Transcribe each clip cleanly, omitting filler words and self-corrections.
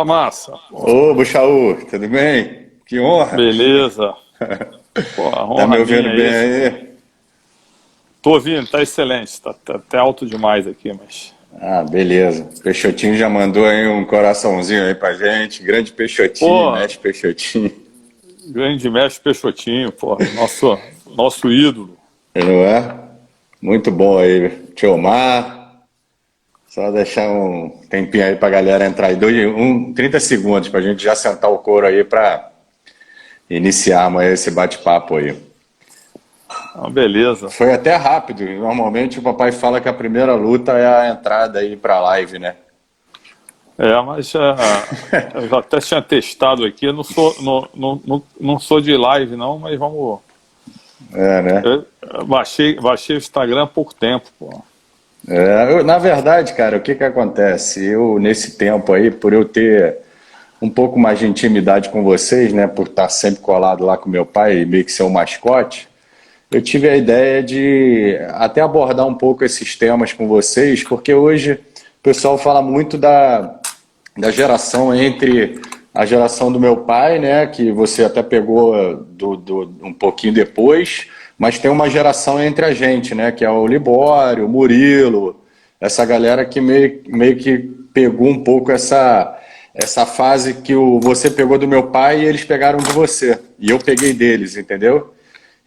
Fala, Massa. Ô, Buchaú, tudo bem? Que honra. Beleza. Pô, a Tá me honra ouvindo minha é bem isso. aí? Tô ouvindo, tá excelente. Tá até alto demais aqui, mas... Ah, beleza. Peixotinho já mandou aí um coraçãozinho aí pra gente. Grande Peixotinho, Pô, mestre Peixotinho. grande mestre Peixotinho, pô. Nosso ídolo. Não é? Muito bom aí, Tiomar. Só deixar um tempinho aí pra galera entrar aí. 30 segundos pra gente já sentar o couro aí pra iniciarmos aí esse bate-papo aí. Ah, beleza. Foi até rápido. Normalmente o papai fala que a primeira luta é a entrada aí pra live, né? Mas eu já até tinha testado aqui. Eu não sou de live, não, mas vamos... É, né? Eu baixei o Instagram há pouco tempo, pô. Na verdade, cara, o que que acontece? Eu, nesse tempo aí, por eu ter um pouco mais de intimidade com vocês, né, por estar sempre colado lá com meu pai e meio que ser um mascote, eu tive a ideia de até abordar um pouco esses temas com vocês, porque hoje o pessoal fala muito da geração entre a geração do meu pai, né, que você até pegou um pouquinho depois, mas tem uma geração entre a gente, né, que é o Libório, o Murilo, essa galera que meio que pegou um pouco essa fase que você pegou do meu pai e eles pegaram de você, e eu peguei deles, entendeu?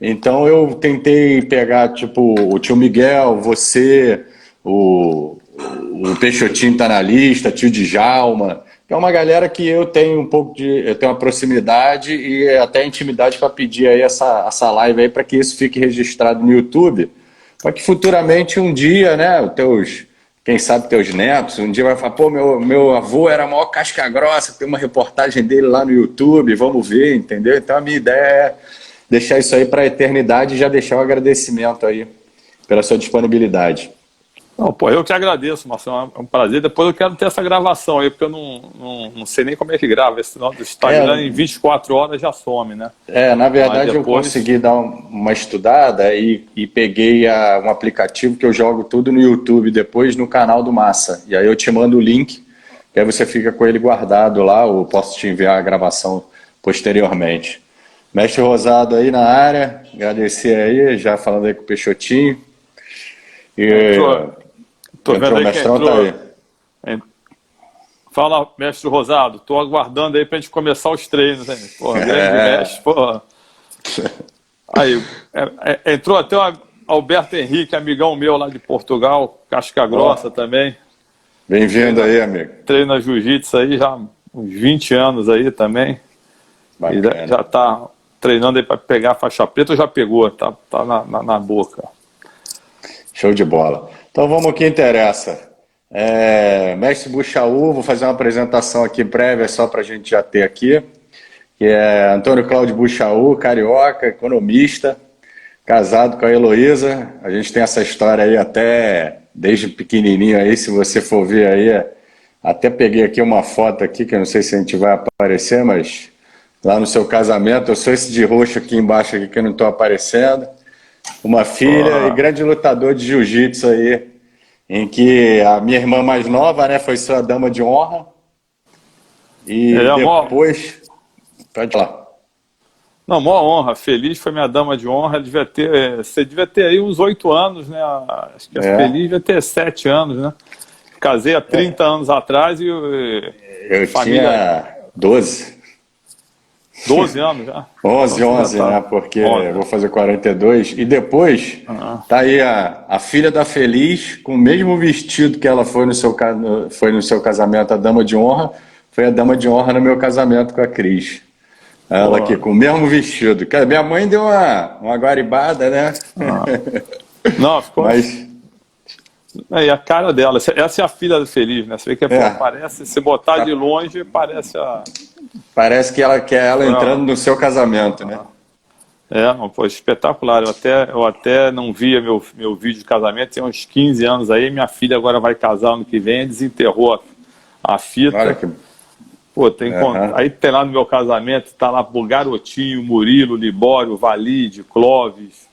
Então eu tentei pegar, tipo, o tio Miguel, você, o Peixotinho tá na lista, tio Djalma, que é uma galera que eu tenho eu tenho uma proximidade e até intimidade para pedir aí essa live aí para que isso fique registrado no YouTube, para que futuramente um dia, né, quem sabe teus netos, um dia vai falar, pô, meu avô era a maior casca grossa, tem uma reportagem dele lá no YouTube, vamos ver, entendeu? Então a minha ideia é deixar isso aí para a eternidade e já deixar o agradecimento aí pela sua disponibilidade. Não, pô, eu que agradeço, Marcelo, é um prazer. Depois eu quero ter essa gravação aí, porque eu não sei nem como é que grava. Esse sinal do Instagram em 24 horas já some, né? Na Mas verdade eu depois... consegui dar uma estudada e peguei um aplicativo que eu jogo tudo no YouTube, depois no canal do Massa. E aí eu te mando o link, que aí você fica com ele guardado lá, ou posso te enviar a gravação posteriormente. Mestre Rosado aí na área, agradecer aí, já falando aí com o Peixotinho. Tô vendo Entrou o aí que mestrão, tá entrou. aí. Fala, mestre Rosado, tô aguardando aí pra gente começar os treinos, hein? Porra, grande mestre, porra. Aí, entrou até o Alberto Henrique, amigão meu lá de Portugal, casca grossa também. Bem-vindo aí, amigo. Treina jiu-jitsu aí já há uns 20 anos aí também. Bacana. E já tá treinando aí para pegar a faixa preta, ou já pegou, tá na boca. Show de bola. Então vamos ao que interessa. Mestre Buchaú, vou fazer uma apresentação aqui prévia só para a gente já ter aqui, que é Antônio Cláudio Buchaú, carioca, economista, casado com a Heloísa. A gente tem essa história aí até desde pequenininho aí, se você for ver aí, até peguei aqui uma foto aqui, que eu não sei se a gente vai aparecer, mas lá no seu casamento, eu sou esse de roxo aqui embaixo aqui que eu não estou aparecendo, uma filha e grande lutador de jiu-jitsu aí, em que a minha irmã mais nova, né, foi sua dama de honra, e depois... Pode falar. Não, maior honra. Feliz foi minha dama de honra. Você devia ter aí uns 8 anos, né? Acho que a Feliz devia ter 7 anos, né? Casei há 30 anos atrás e... Eu tinha 12. 12 anos já? 11, né? Porque eu vou fazer 42. E depois, tá aí a filha da Feliz, com o mesmo vestido que ela foi no seu casamento, a dama de honra, foi a dama de honra no meu casamento com a Cris. Ela aqui, com o mesmo vestido. Minha mãe deu uma guaribada, né? Não, ficou... Mas... E a cara dela, essa é a filha da Feliz, né? Você vê que parece, se botar de longe, parece a... Parece que ela quer ela entrando no seu casamento, né? Não, pô, espetacular. Eu até não via meu vídeo de casamento, tem uns 15 anos aí, minha filha agora vai casar ano que vem, desenterrou a fita. Olha que... Pô, aí tem lá no meu casamento, tá lá o Garotinho, Murilo, Libório, Valide, Clóvis,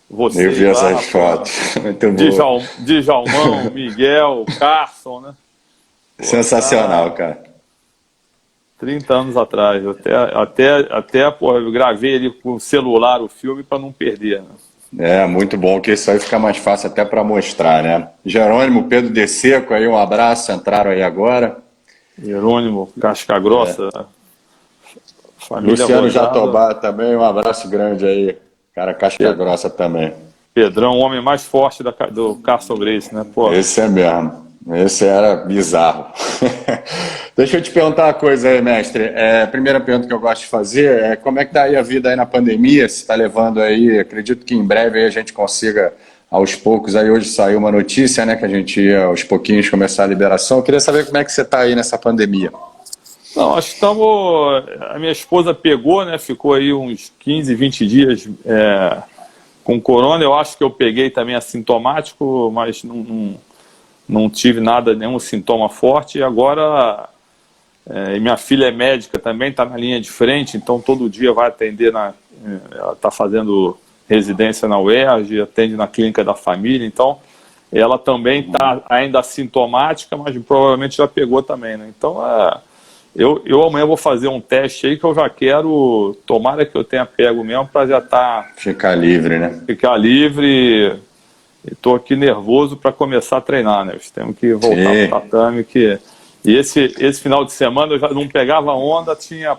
você. Eu vi essas fotos. Muito bom. Djalmão, Miguel, Carson, né? Pô, sensacional, cara. 30 anos atrás. Até pô, eu gravei ali com o celular o filme para não perder, né? Muito bom, que isso aí fica mais fácil até para mostrar, né? Jerônimo, Pedro De Seco, aí um abraço, entraram aí agora. Jerônimo, Casca Grossa, família Luciano Rosada. Jatobá também, um abraço grande aí. Cara, casca grossa também. Pedrão, o homem mais forte do Carson Gracie, né? Pô, Esse é mesmo. Esse era bizarro. Deixa eu te perguntar uma coisa aí, mestre. A primeira pergunta que eu gosto de fazer é como é que tá aí a vida aí na pandemia? Se está levando aí, acredito que em breve aí a gente consiga, aos poucos, aí hoje saiu uma notícia, né, que a gente ia aos pouquinhos começar a liberação. Eu queria saber como é que você está aí nessa pandemia. não, acho que a minha esposa pegou, né? Ficou aí uns 15, 20 dias com corona. Eu acho que eu peguei também assintomático, mas não tive nada, nenhum sintoma forte. E agora, minha filha é médica também, está na linha de frente, então todo dia vai atender ela está fazendo residência na UERJ, atende na clínica da família, então ela também está ainda assintomática, mas provavelmente já pegou também, né? Então, eu amanhã vou fazer um teste aí que eu já quero, tomara que eu tenha pego mesmo, para já ficar livre, né? Ficar livre. Estou aqui nervoso para começar a treinar, né? Temos que voltar para o tatame. E esse final de semana eu já não pegava onda, tinha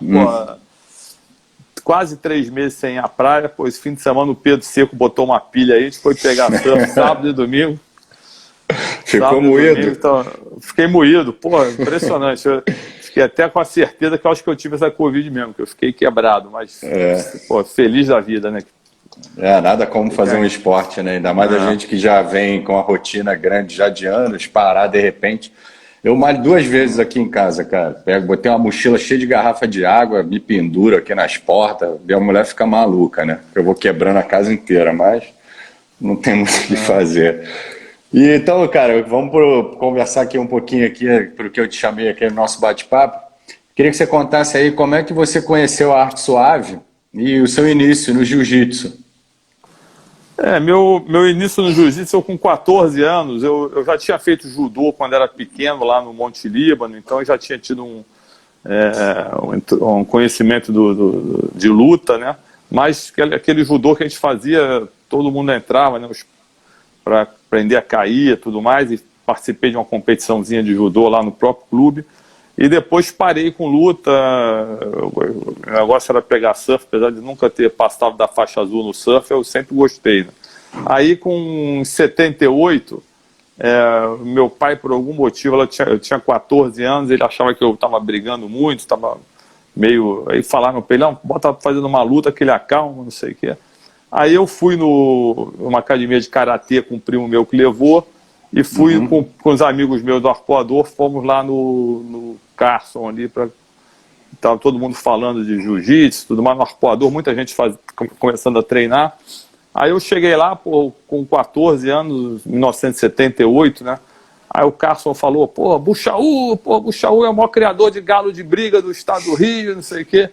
quase 3 meses sem ir à praia. Pô, esse fim de semana o Pedro Seco botou uma pilha aí, a gente foi pegar surf sábado e domingo. Ficou moído? Domingo, então, fiquei moído, pô, impressionante. Eu fiquei até com a certeza que eu acho que eu tive essa Covid mesmo, que eu fiquei quebrado, mas pô, feliz da vida, né? Nada como fazer um esporte, né? Ainda mais a gente que já vem com a rotina grande já de anos, parar de repente. Eu malho 2 vezes aqui em casa, cara. Botei uma mochila cheia de garrafa de água, me penduro aqui nas portas, e a mulher fica maluca, né? Eu vou quebrando a casa inteira, mas não tem muito o que fazer. E então, cara, vamos conversar aqui um pouquinho aqui, porque eu te chamei aqui no nosso bate-papo. Queria que você contasse aí como é que você conheceu a arte suave e o seu início no jiu-jitsu. Meu início no jiu-jitsu, eu com 14 anos, eu já tinha feito judô quando era pequeno lá no Monte Líbano, então eu já tinha tido um conhecimento de luta, né? Mas aquele judô que a gente fazia, todo mundo entrava, né, para aprender a cair e tudo mais, e participei de uma competiçãozinha de judô lá no próprio clube. E depois parei com luta, o negócio era pegar surf, apesar de nunca ter passado da faixa azul no surf, eu sempre gostei, né? Aí com 78, meu pai, por algum motivo, eu tinha 14 anos, ele achava que eu estava brigando muito, estava meio... Aí falaram para ele, não, bota fazendo uma luta que ele acalma, não sei o quê. Aí eu fui numa academia de karatê com um primo meu que levou, e fui com os amigos meus do Arpoador, fomos lá no Carson ali, estava todo mundo falando de jiu-jitsu, tudo mais, no Arpoador, muita gente começando a treinar. Aí eu cheguei lá, pô, com 14 anos, 1978, né? Aí o Carson falou, Buchaú é o maior criador de galo de briga do estado do Rio, não sei o quê.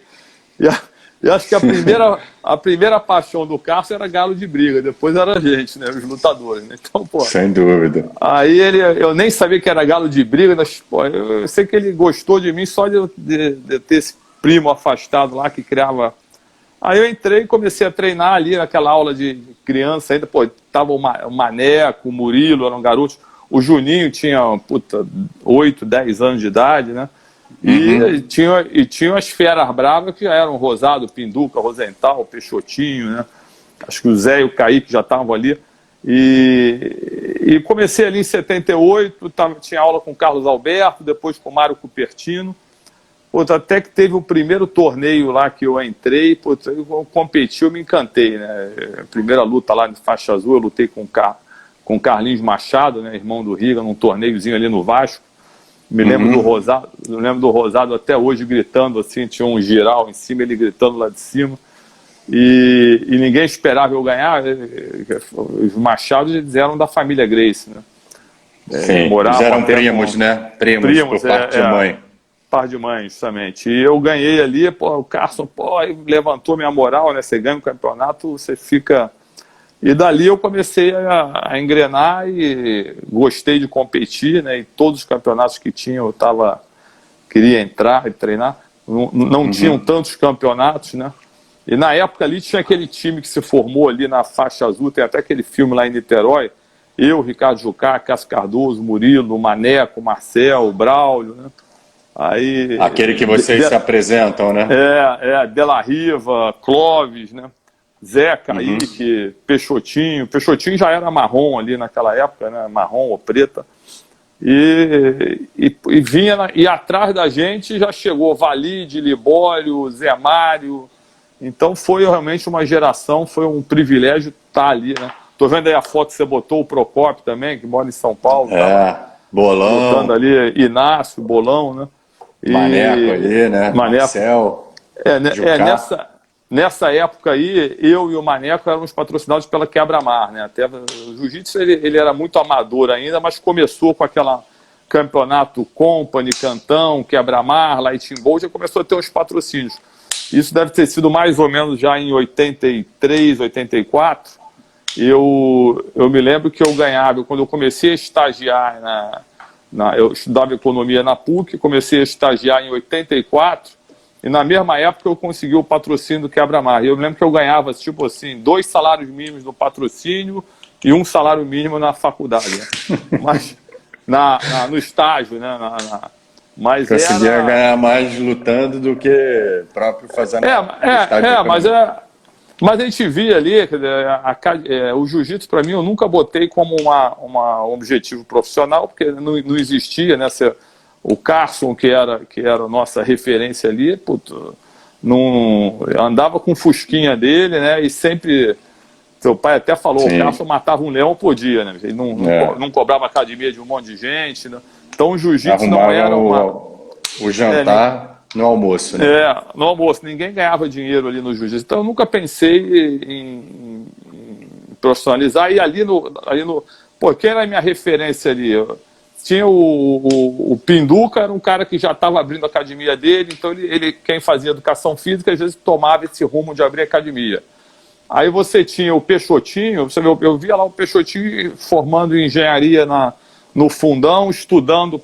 E acho que a primeira paixão do Carson era galo de briga, depois era a gente, né, os lutadores, né? Então, pô, sem dúvida. Aí eu nem sabia que era galo de briga, mas, pô, eu sei que ele gostou de mim só de ter esse primo afastado lá que criava. Aí eu entrei e comecei a treinar ali naquela aula de criança ainda, pô, tava o Maneco, o Murilo, eram garotos, o Juninho tinha, 8, 10 anos de idade, né? E tinha as feras bravas que já eram Rosado, Pinduca, Rosental, Peixotinho, né? Acho que o Zé e o Kaique já estavam ali. E comecei ali em 78, tinha aula com o Carlos Alberto, depois com o Mário Cupertino. Até que teve o primeiro torneio lá que eu entrei, eu competi, eu me encantei, né? A primeira luta lá de faixa azul, eu lutei com o Carlinhos Machado, né? Irmão do Riga, num torneiozinho ali no Vasco. Me lembro do Rosado até hoje gritando assim, tinha um giral em cima, ele gritando lá de cima. E ninguém esperava eu ganhar. Os Machados, eles eram da família Gracie, né? Sim, eles eram primos, né? Primos por parte de mãe. Par de mãe, justamente. E eu ganhei ali, o Carson, aí levantou minha moral, né? Você ganha o campeonato, você fica... E dali eu comecei a engrenar e gostei de competir, né? E todos os campeonatos que tinha eu queria entrar e treinar. não tinham tantos campeonatos, né? E na época ali tinha aquele time que se formou ali na faixa azul, tem até aquele filme lá em Niterói, eu, Ricardo Jucá, Cássio Cardoso, Murilo, Maneco, Marcel, Braulio, né? Aí, aquele que vocês se apresentam, né? De La Riva, Clóvis, né? Zé, Kaique, Peixotinho. Peixotinho já era marrom ali naquela época, né? Marrom ou preta. E vinha, e atrás da gente já chegou Valide, Libório, Zé Mário. Então foi realmente uma geração, foi um privilégio estar ali, né? Tô vendo aí a foto que você botou, o Procópio também, que mora em São Paulo. Bolão. Botando ali, Inácio, Bolão, né? Maneco ali, né? Marcel. Nessa época aí, eu e o Maneco éramos patrocinados pela Quebra-Mar, né? Até o jiu-jitsu ele era muito amador ainda, mas começou com aquela campeonato Company, Cantão, Quebra-Mar, Lightning Bolt, já começou a ter uns patrocínios. Isso deve ter sido mais ou menos já em 83, 84. Eu me lembro que eu ganhava, quando eu comecei a estagiar, eu estudava economia na PUC, comecei a estagiar em 84, e na mesma época eu consegui o patrocínio do Quebra-Mar. Eu me lembro que eu ganhava, tipo assim, 2 salários mínimos no patrocínio e 1 salário mínimo na faculdade. Né? Mas no estágio, né? Mas conseguia ganhar mais lutando do que próprio fazendo mas a gente via ali, o jiu-jitsu para mim eu nunca botei como um objetivo profissional, porque não existia, né? O Carson, que era a nossa referência ali, andava com o fusquinha dele, né? E sempre, seu pai até falou, o Carson matava um leão por dia, né? Ele não cobrava academia de um monte de gente, né? Então o jiu-jitsu não era o jantar no almoço, né? No almoço. Ninguém ganhava dinheiro ali no jiu-jitsu. Então eu nunca pensei em profissionalizar. E quem era a minha referência ali? Tinha o Pinduca, era um cara que já estava abrindo a academia dele, então quem fazia educação física, às vezes tomava esse rumo de abrir a academia. Aí você tinha o Peixotinho, eu via lá o Peixotinho formando em engenharia no Fundão, estudando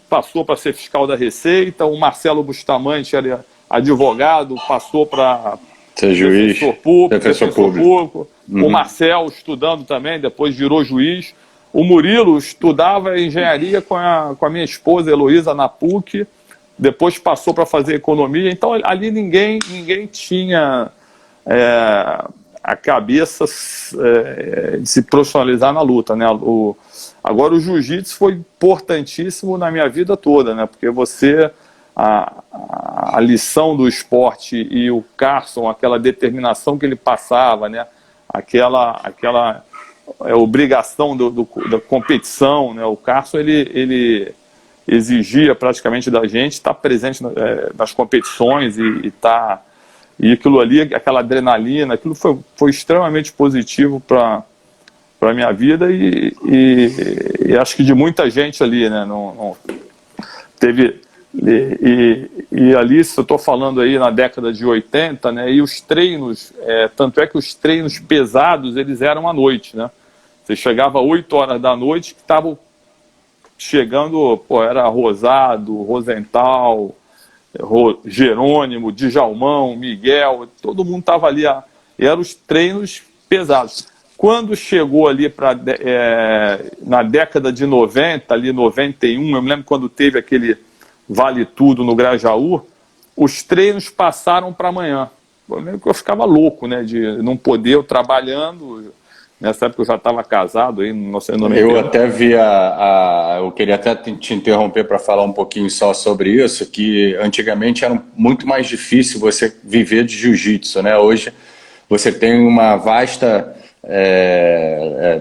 passou para ser fiscal da Receita, o Marcelo Bustamante era advogado, passou para ser juiz, defensor público. O Marcel estudando também, depois virou juiz. O Murilo estudava engenharia com a minha esposa Heloísa na PUC, depois passou para fazer economia. Então ali ninguém tinha a cabeça de se profissionalizar na luta, né? Agora o jiu-jitsu foi importantíssimo na minha vida toda, né? Porque a lição do esporte e o Carson, aquela determinação que ele passava, né? Aquela obrigação da competição, né? O Carson ele exigia praticamente da gente estar presente nas competições e aquilo ali, aquela adrenalina, aquilo foi extremamente positivo para a minha vida e acho que de muita gente ali, né? Não teve e ali, se eu estou falando aí na década de 80, né? E os treinos, tanto é que os treinos pesados eles eram à noite, né? Você chegava às 8 horas da noite, que estavam chegando, era Rosado, Rosenthal, Jerônimo, Djalmão, Miguel, todo mundo estava ali, e eram os treinos pesados. Quando chegou ali na década de 90, ali 91, eu me lembro quando teve aquele Vale Tudo no Grajaú, os treinos passaram para amanhã. Eu lembro que eu ficava louco, né, de não poder, eu trabalhando. Nessa época eu já estava casado aí, não sei o nome. Eu até vi eu queria até te interromper para falar um pouquinho só sobre isso, que antigamente era muito mais difícil você viver de jiu-jitsu, né? Hoje você tem uma vasta,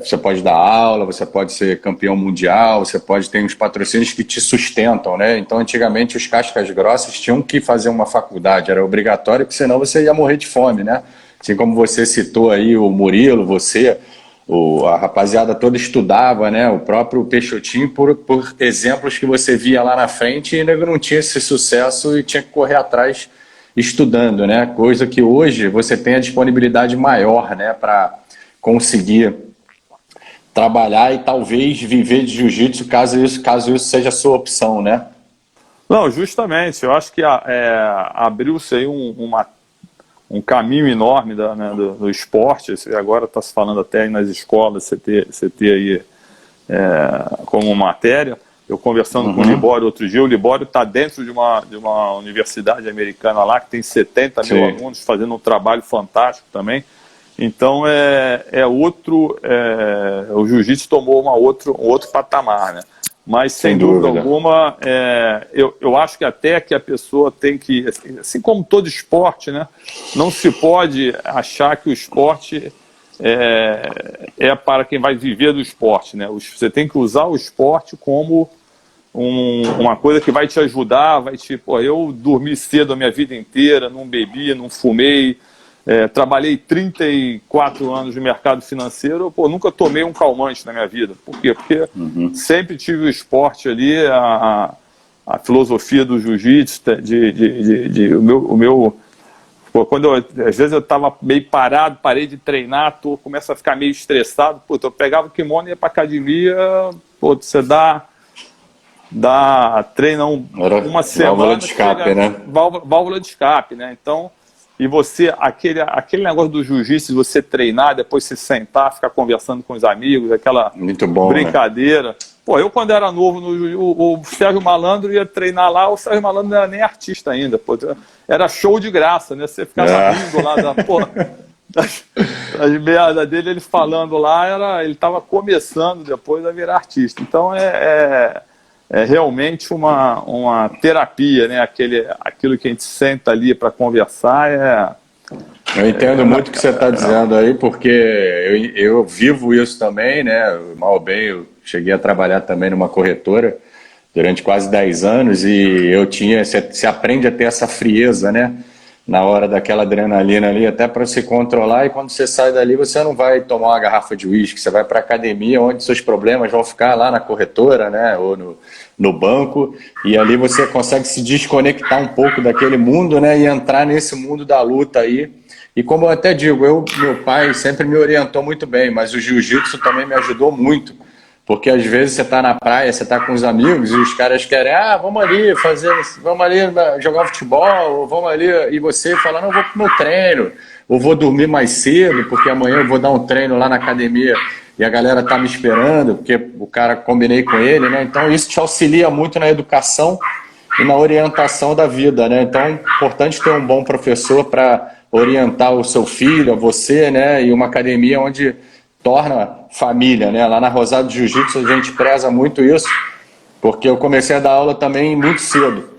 você pode dar aula, você pode ser campeão mundial, você pode ter uns patrocínios que te sustentam, né? Então antigamente os cascas grossas tinham que fazer uma faculdade, era obrigatório, porque senão você ia morrer de fome, né? Assim como você citou aí o Murilo, a rapaziada toda estudava, né? O próprio Peixotinho, por exemplos que você via lá na frente, e não tinha esse sucesso e tinha que correr atrás estudando, né? Coisa que hoje você tem a disponibilidade maior, né? Para conseguir trabalhar e talvez viver de jiu-jitsu, caso isso seja a sua opção, né? Não, justamente, eu acho que abriu-se aí um caminho enorme do esporte. Agora está se falando até aí nas escolas, você ter aí como matéria. Eu conversando com o Libório outro dia, o Libório está dentro de uma universidade americana lá, que tem 70 mil alunos fazendo um trabalho fantástico também. Então, o jiu-jitsu tomou um outro patamar, né? Mas, sem dúvida alguma, eu acho que até que a pessoa tem que, assim como todo esporte, né, não se pode achar que o esporte é para quem vai viver do esporte, né? Você tem que usar o esporte como uma coisa que vai te ajudar, eu dormi cedo a minha vida inteira, não bebi, não fumei, trabalhei 34 anos no mercado financeiro, nunca tomei um calmante na minha vida. Por quê? Porque sempre tive o esporte ali, a filosofia do jiu-jitsu, quando às vezes eu estava meio parado, parei de treinar, começa a ficar meio estressado, eu pegava o kimono e ia para academia, você treina uma semana... Válvula de escape, né? Válvula de escape, né? Então, e você, aquele negócio do jiu-jitsu, você treinar, depois se sentar, ficar conversando com os amigos, aquela muito bom, brincadeira. Né? Eu quando era novo, o Sérgio Malandro ia treinar lá, o Sérgio Malandro não era nem artista ainda, era show de graça, né? Você ficava rindo lá das merdas dele, ele falando lá, ele estava começando depois a virar artista. Então é realmente uma terapia, né? Aquilo que a gente senta ali para conversar Eu entendo muito o que você está dizendo aí, porque eu vivo isso também, né? Mal ou bem, eu cheguei a trabalhar também numa corretora durante quase 10 anos e você aprende a ter essa frieza, né? Na hora daquela adrenalina ali, até para se controlar, e quando você sai dali, você não vai tomar uma garrafa de uísque, você vai para a academia, onde seus problemas vão ficar lá na corretora, né, ou no banco, e ali você consegue se desconectar um pouco daquele mundo, né, e entrar nesse mundo da luta aí. E como eu até digo, meu pai sempre me orientou muito bem, mas o jiu-jitsu também me ajudou muito. Porque às vezes você está na praia, você está com os amigos e os caras querem, vamos ali jogar um futebol, ou vamos ali, e você fala, não, eu vou pro meu treino, ou vou dormir mais cedo, porque amanhã eu vou dar um treino lá na academia e a galera tá me esperando, porque o cara combinei com ele, né? Então isso te auxilia muito na educação e na orientação da vida, né? Então é importante ter um bom professor para orientar o seu filho, a você, né? E uma academia onde torna família, né? Lá na Rosado Jiu-Jitsu a gente preza muito isso, porque eu comecei a dar aula também muito cedo,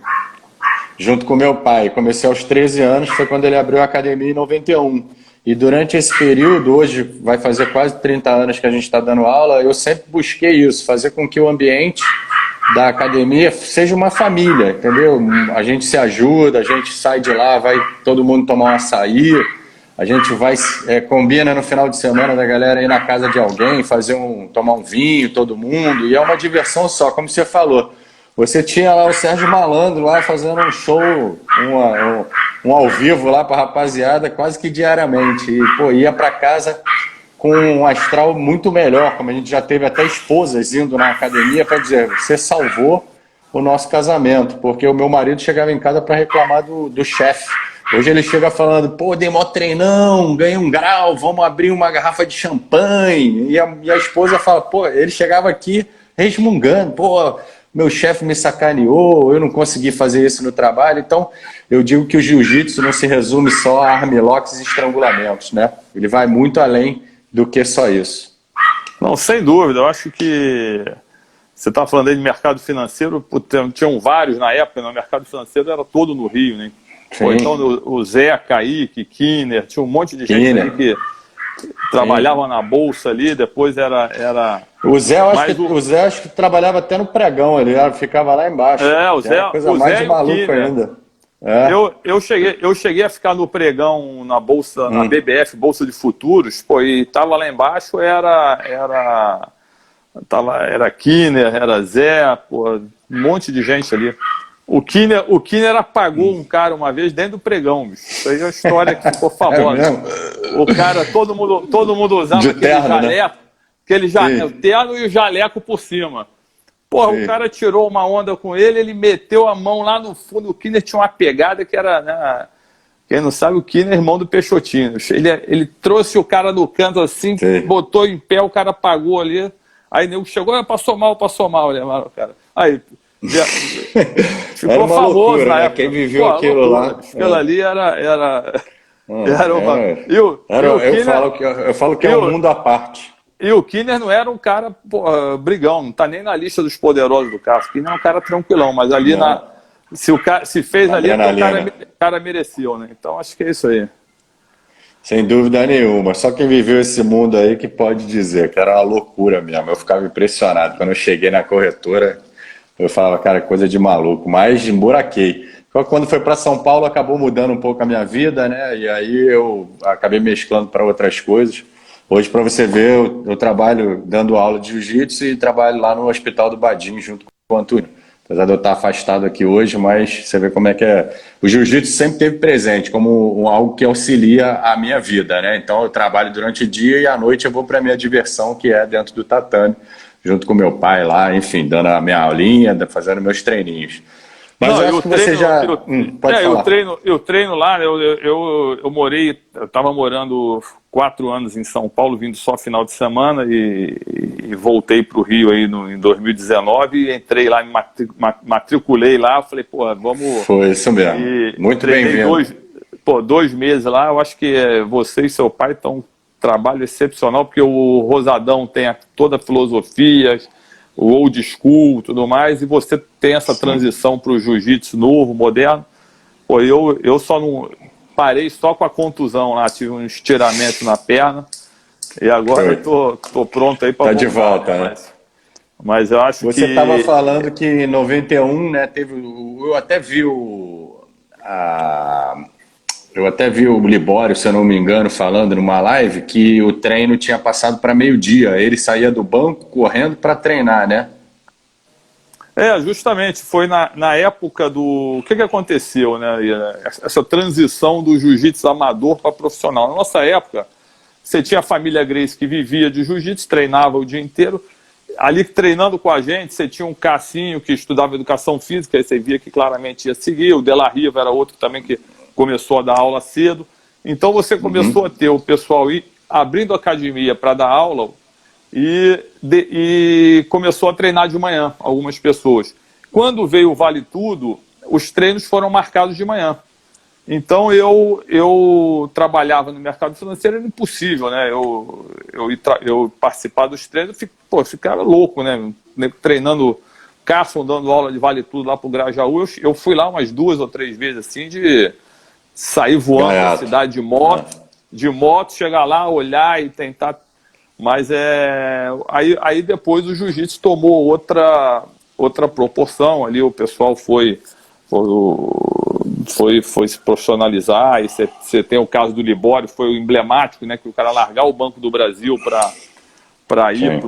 junto com meu pai. Comecei aos 13 anos, foi quando ele abriu a academia em 91. E durante esse período, hoje vai fazer quase 30 anos que a gente está dando aula, eu sempre busquei isso, fazer com que o ambiente da academia seja uma família, entendeu? A gente se ajuda, a gente sai de lá, vai todo mundo tomar um açaí, a gente vai, combina no final de semana da galera ir na casa de alguém, tomar um vinho, todo mundo, e é uma diversão só, como você falou. Você tinha lá o Sérgio Malandro lá fazendo um show, um ao vivo lá para a rapaziada quase que diariamente, e ia para casa com um astral muito melhor, como a gente já teve até esposas indo na academia para dizer, você salvou o nosso casamento, porque o meu marido chegava em casa para reclamar do chefe. Hoje ele chega falando, dei mó treinão, ganhei um grau, vamos abrir uma garrafa de champanhe. E a esposa fala, ele chegava aqui resmungando, meu chefe me sacaneou, eu não consegui fazer isso no trabalho. Então, eu digo que o jiu-jitsu não se resume só a armlocks e estrangulamentos, né? Ele vai muito além do que só isso. Não, sem dúvida, eu acho que você está falando aí de mercado financeiro, tinham vários na época, no mercado financeiro era todo no Rio, né? Então o Zé, Kaique, Kinner, tinha um monte de gente ali que trabalhava na bolsa ali, depois era... O Zé acho que trabalhava até no pregão, ele ficava lá embaixo. O Zé, coisa mais de maluco ainda. Eu cheguei a ficar no pregão na bolsa, na BBF, Bolsa de Futuros, e tava lá embaixo, era Kinner, era Zé, um monte de gente ali. O Kinner apagou um cara uma vez dentro do pregão, bicho. Isso aí é uma história que ficou famosa. O cara, todo mundo usava aquele terno, jaleco, né? o terno e o jaleco por cima. Porra, Sim. o cara tirou uma onda com ele, ele meteu a mão lá no fundo, o Kinner tinha uma pegada que era, né, quem não sabe, o Kinner é irmão do Peixotinho. Ele trouxe o cara no canto assim, Sim. botou em pé, o cara pagou ali, aí o nego chegou, passou mal, levaram o cara. Aí, Era ficou uma famoso loucura, na né? época. Quem viveu Pô, aquilo loucura. lá. Aquilo ali era uma... Eu falo que é um mundo à parte. E o Kinner não era um cara brigão, não tá nem na lista dos poderosos do carro. O Kinner é um cara tranquilão, mas ali se fez ali, Adrenalina. o cara mereceu, né? Então acho que é isso aí. Sem dúvida nenhuma. Só quem viveu esse mundo aí que pode dizer que era uma loucura mesmo. Eu ficava impressionado. Quando eu cheguei na corretora, eu falava, cara, coisa de maluco. Mas emburaquei. Quando foi para São Paulo, acabou mudando um pouco a minha vida, né? E aí eu acabei mesclando para outras coisas. Hoje, para você ver, eu trabalho dando aula de jiu-jitsu e trabalho lá no Hospital do Badim, junto com o Antônio. Apesar de eu estar afastado aqui hoje, mas você vê como é que é. O jiu-jitsu sempre esteve presente como algo que auxilia a minha vida, né? Então eu trabalho durante o dia e à noite eu vou para a minha diversão, que é dentro do tatame, junto com meu pai lá, enfim, dando a minha aulinha, fazendo meus treininhos. Mas Não, eu acho que você já... pode falar. Eu treino lá, né? Eu morei, eu estava morando 4 anos em São Paulo, vindo só final de semana e voltei para o Rio aí em 2019 e entrei lá, matriculei lá, falei, pô, vamos... Foi isso mesmo, muito bem-vindo. 2 meses lá, eu acho que você e seu pai estão um trabalho excepcional, porque o Rosadão tem toda a filosofia, o old school, tudo mais, e você tem essa transição para o jiu-jitsu novo, moderno. Pô, eu só não parei só com a contusão lá, tive um estiramento na perna e agora eu tô pronto aí para voltar. Tá de volta, né? Mas eu acho você estava falando que em 91, né, eu até vi eu até vi o Libório, se eu não me engano, falando numa live que o treino tinha passado para meio-dia. Ele saía do banco correndo para treinar, né? Justamente. Foi na época do... O que aconteceu, né? Essa transição do jiu-jitsu amador para profissional. Na nossa época, você tinha a família Grace que vivia de jiu-jitsu, treinava o dia inteiro. Ali treinando com a gente, você tinha um Cassinho que estudava educação física, aí você via que claramente ia seguir. O De La Riva era outro também que começou a dar aula cedo. Então você começou a ter o pessoal abrindo academia para dar aula e começou a treinar de manhã, algumas pessoas. Quando veio o Vale Tudo, os treinos foram marcados de manhã. Então eu trabalhava no mercado financeiro, era impossível, né? Eu participar dos treinos, ficava louco, né? Treinando Carson, dando aula de Vale Tudo lá pro Grajaú. Eu fui lá umas 2 ou 3 vezes assim, de sair voando na cidade de moto, chegar lá, olhar e tentar. Mas aí depois o jiu-jitsu tomou outra proporção. Ali o pessoal foi se profissionalizar. E você tem o caso do Libório, foi o emblemático, né? Que o cara largar o Banco do Brasil para ir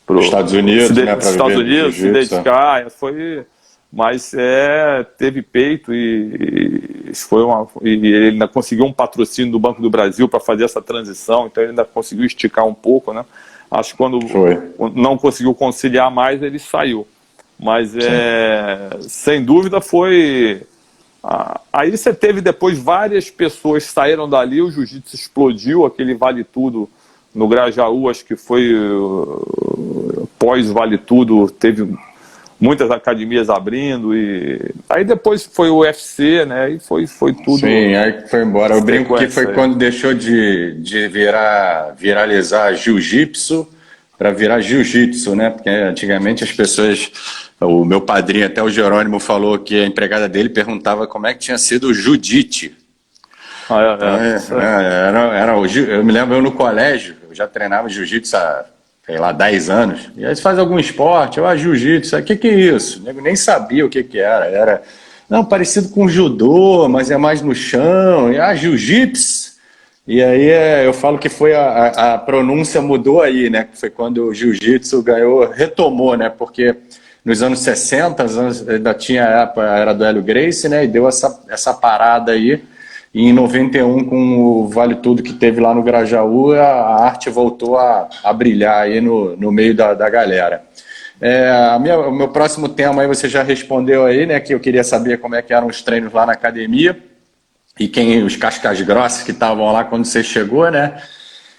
para os Estados Unidos, se dedicar. Mas teve peito e ele ainda conseguiu um patrocínio do Banco do Brasil para fazer essa transição, então ele ainda conseguiu esticar um pouco, né? Acho que quando não conseguiu conciliar mais, ele saiu. Mas sem dúvida foi... Aí você teve depois várias pessoas que saíram dali, o jiu-jitsu explodiu, aquele Vale Tudo no Grajaú, acho que foi pós Vale Tudo, teve muitas academias abrindo e aí depois foi o UFC, né? E foi tudo. Sim, aí foi embora. Eu brinco que foi quando deixou de viralizar jiu-jitsu para virar jiu-jitsu, né? Porque antigamente as pessoas, o meu padrinho, até o Jerônimo, falou que a empregada dele perguntava como é que tinha sido o Judite. Eu me lembro, eu no colégio, eu já treinava jiu-jitsu há, sei lá, 10 anos. E aí você faz algum esporte, jiu-jitsu, o que é isso? Eu nem sabia o que era. Era, não, parecido com judô, mas é mais no chão. E jiu-jitsu. E aí eu falo que foi a pronúncia mudou aí, né? Foi quando o jiu-jitsu retomou, né? Porque nos anos 60, ainda tinha a era do Hélio Gracie, né? E deu essa parada aí. e em 91, com o Vale Tudo que teve lá no Grajaú, a arte voltou a brilhar aí no meio da galera. O meu próximo tema aí você já respondeu aí, né, que eu queria saber como é que eram os treinos lá na academia e os cascas grossas que estavam lá quando você chegou, né?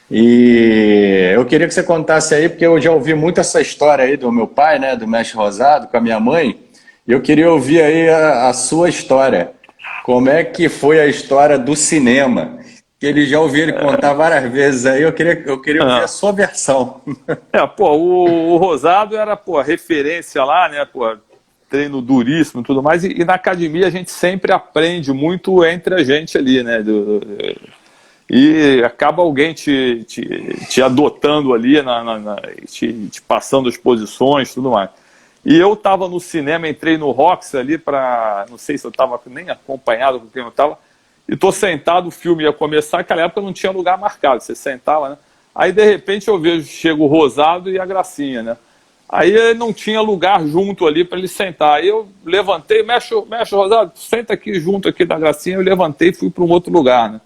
E eu queria que você contasse aí, porque eu já ouvi muito essa história aí do meu pai, né, do Mestre Rosado, com a minha mãe, e eu queria ouvir aí a sua história. Como é que foi a história do cinema? Que ele já ouviu ele contar várias vezes aí, eu queria ouvir a sua versão. Pô, o Rosado era, pô, referência lá, né, pô, treino duríssimo e tudo mais, e na academia a gente sempre aprende muito entre a gente ali, né, e acaba alguém te adotando ali, te passando as posições e tudo mais. E eu estava no cinema, entrei no Rox ali para, não sei se eu estava nem acompanhado com quem eu estava, e estou sentado, o filme ia começar, naquela época não tinha lugar marcado, você sentava, né? Aí de repente eu vejo, chega o Rosado e a Gracinha, né? Aí não tinha lugar junto ali para ele sentar. Aí eu levantei, mexe Rosado, senta aqui junto aqui da Gracinha, eu levantei e fui para um outro lugar, né?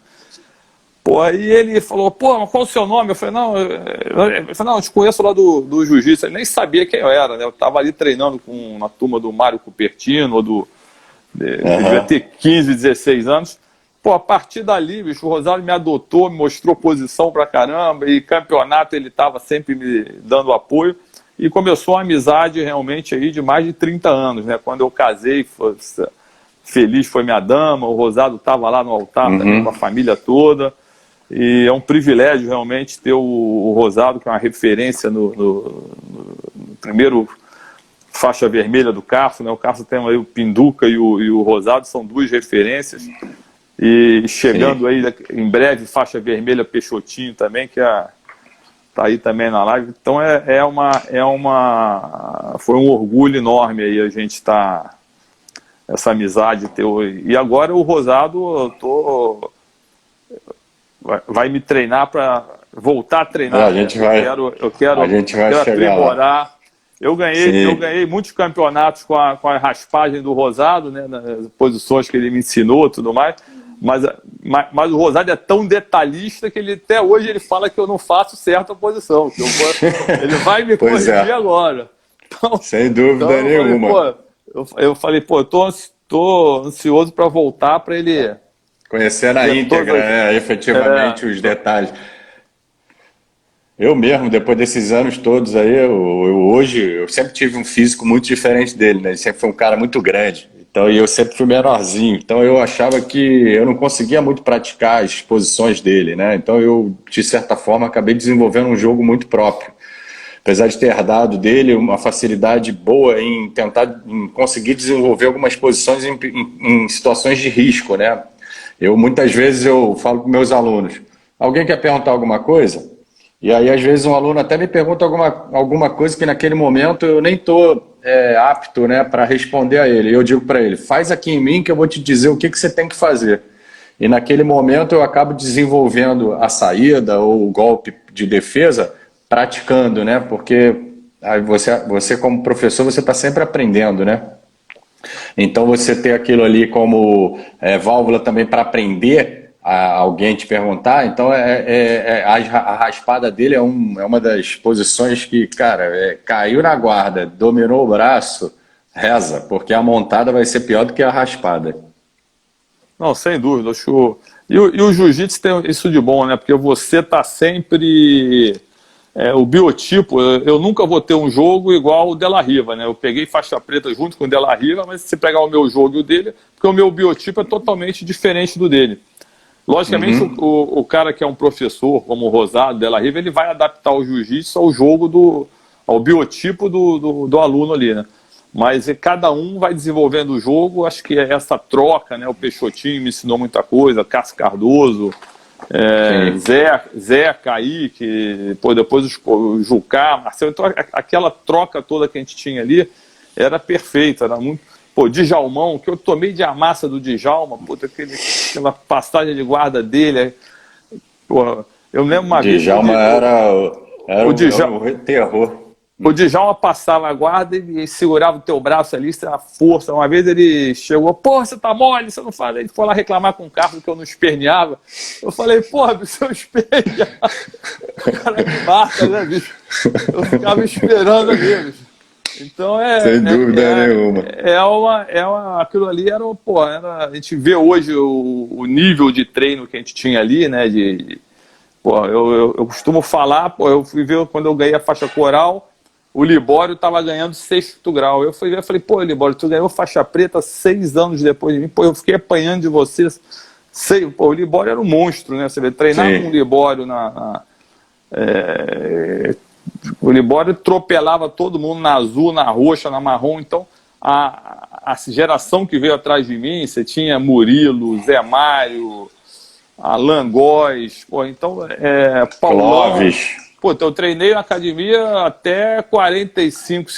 Pô, aí ele falou, pô, mas qual o seu nome? Eu falei, não, eu te conheço lá do Jiu-Jitsu. Ele nem sabia quem eu era, né? Eu tava ali treinando com uma turma do Mário Cupertino, devia ter 15, 16 anos. Pô, a partir dali, bicho, o Rosado me adotou, me mostrou posição pra caramba, e campeonato ele tava sempre me dando apoio, e começou uma amizade realmente aí de mais de 30 anos, né? Quando eu casei, feliz foi minha dama, o Rosado tava lá no altar também com a família toda. E é um privilégio realmente ter o Rosado, que é uma referência no primeiro faixa vermelha do Carso, né? O Carso tem aí o Pinduca e o Rosado, são duas referências. E chegando aí em breve, faixa vermelha Peixotinho também, que tá aí também na live. Então foi um orgulho enorme aí a gente essa amizade ter. E agora o Rosado, vai me treinar para voltar a treinar. A gente vai aprimorar. Lá. Eu ganhei muitos campeonatos com a raspagem do Rosado, né, nas posições que ele me ensinou e tudo mais. Mas o Rosado é tão detalhista que até hoje ele fala que eu não faço certa posição. Ele vai me corrigir agora. Então, sem dúvida nenhuma. Eu falei, eu tô ansioso para voltar para ele conhecer na íntegra, né, efetivamente os detalhes. Eu mesmo, depois desses anos todos aí, hoje eu sempre tive um físico muito diferente dele, né? Ele sempre foi um cara muito grande. Então, eu sempre fui menorzinho. Então, eu achava que eu não conseguia muito praticar as posições dele, né? Então, eu, de certa forma, acabei desenvolvendo um jogo muito próprio. Apesar de ter herdado dele uma facilidade boa em conseguir desenvolver algumas posições em situações de risco, né? Muitas vezes eu falo com meus alunos, alguém quer perguntar alguma coisa? E aí, às vezes, um aluno até me pergunta alguma coisa que naquele momento eu nem estou apto, né, para responder a ele. Eu digo para ele, faz aqui em mim que eu vou te dizer o que você tem que fazer. E naquele momento eu acabo desenvolvendo a saída ou o golpe de defesa praticando, né? Porque aí você como professor, você está sempre aprendendo, né? Então você ter aquilo ali como válvula também para aprender a alguém te perguntar, então a raspada dele é uma das posições que, cara, caiu na guarda, dominou o braço, reza, porque a montada vai ser pior do que a raspada. Não, sem dúvida, acho. E o jiu-jitsu tem isso de bom, né? Porque você está sempre... o biotipo, eu nunca vou ter um jogo igual o Della Riva, né? Eu peguei faixa preta junto com o Della Riva, mas se pegar o meu jogo e o dele, porque o meu biotipo é totalmente diferente do dele. Logicamente, o cara que é um professor, como o Rosado, Della Riva, ele vai adaptar o jiu-jitsu ao jogo, ao biotipo do aluno ali, né? Mas cada um vai desenvolvendo o jogo, acho que é essa troca, né? O Peixotinho me ensinou muita coisa, Cássio Cardoso, Zé, Kaique, depois o Jucá, Marcelo, então aquela troca toda que a gente tinha ali era perfeita, era muito... Djalmão, que eu tomei de amassa do Djalma, aquela passagem de guarda dele, eu lembro uma vez... Djalma era o terror. O Djalma passava a guarda e segurava o teu braço ali, a força. Uma vez ele chegou, pô, você tá mole, você não fala. Ele foi lá reclamar com o Carlos que eu não esperneava. Eu falei, pô, se eu espernear, o cara me mata, né, bicho? Eu ficava esperando ali, bicho. Então sem dúvida nenhuma. Aquilo ali a gente vê hoje o nível de treino que a gente tinha ali, né? Pô, eu costumo falar, pô, eu fui ver quando eu ganhei a faixa coral, o Libório estava ganhando 6º grau. Eu fui ver, falei, pô, Libório, tu ganhou faixa preta 6 anos depois de mim, pô, eu fiquei apanhando de você. Pô, o Libório era um monstro, né? Você vê, treinar com o Libório o Libório atropelava todo mundo na azul, na roxa, na marrom. Então, a geração que veio atrás de mim, você tinha Murilo, Zé Mário, Alan Góes, pô, então, Paulão. Clóvis. Pô, então eu treinei na academia até 45,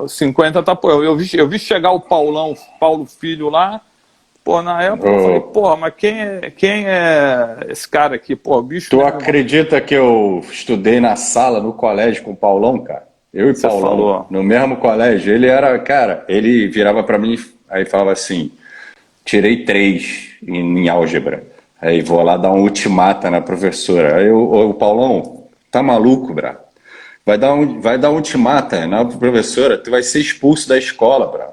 50, tá, pô, eu vi chegar o Paulo Filho lá, pô, na época eu falei, porra, mas quem é esse cara aqui, pô, bicho... Tu acredita que eu estudei na sala, no colégio com o Paulão, cara? Eu e o Paulão, falou. No mesmo colégio. Ele era, cara, ele virava pra mim, aí falava assim, tirei 3 em álgebra, aí vou lá dar um ultimata na professora. Aí o Paulão, tá maluco, brá? Vai dar um ultimata na professora, tu vai ser expulso da escola, brá.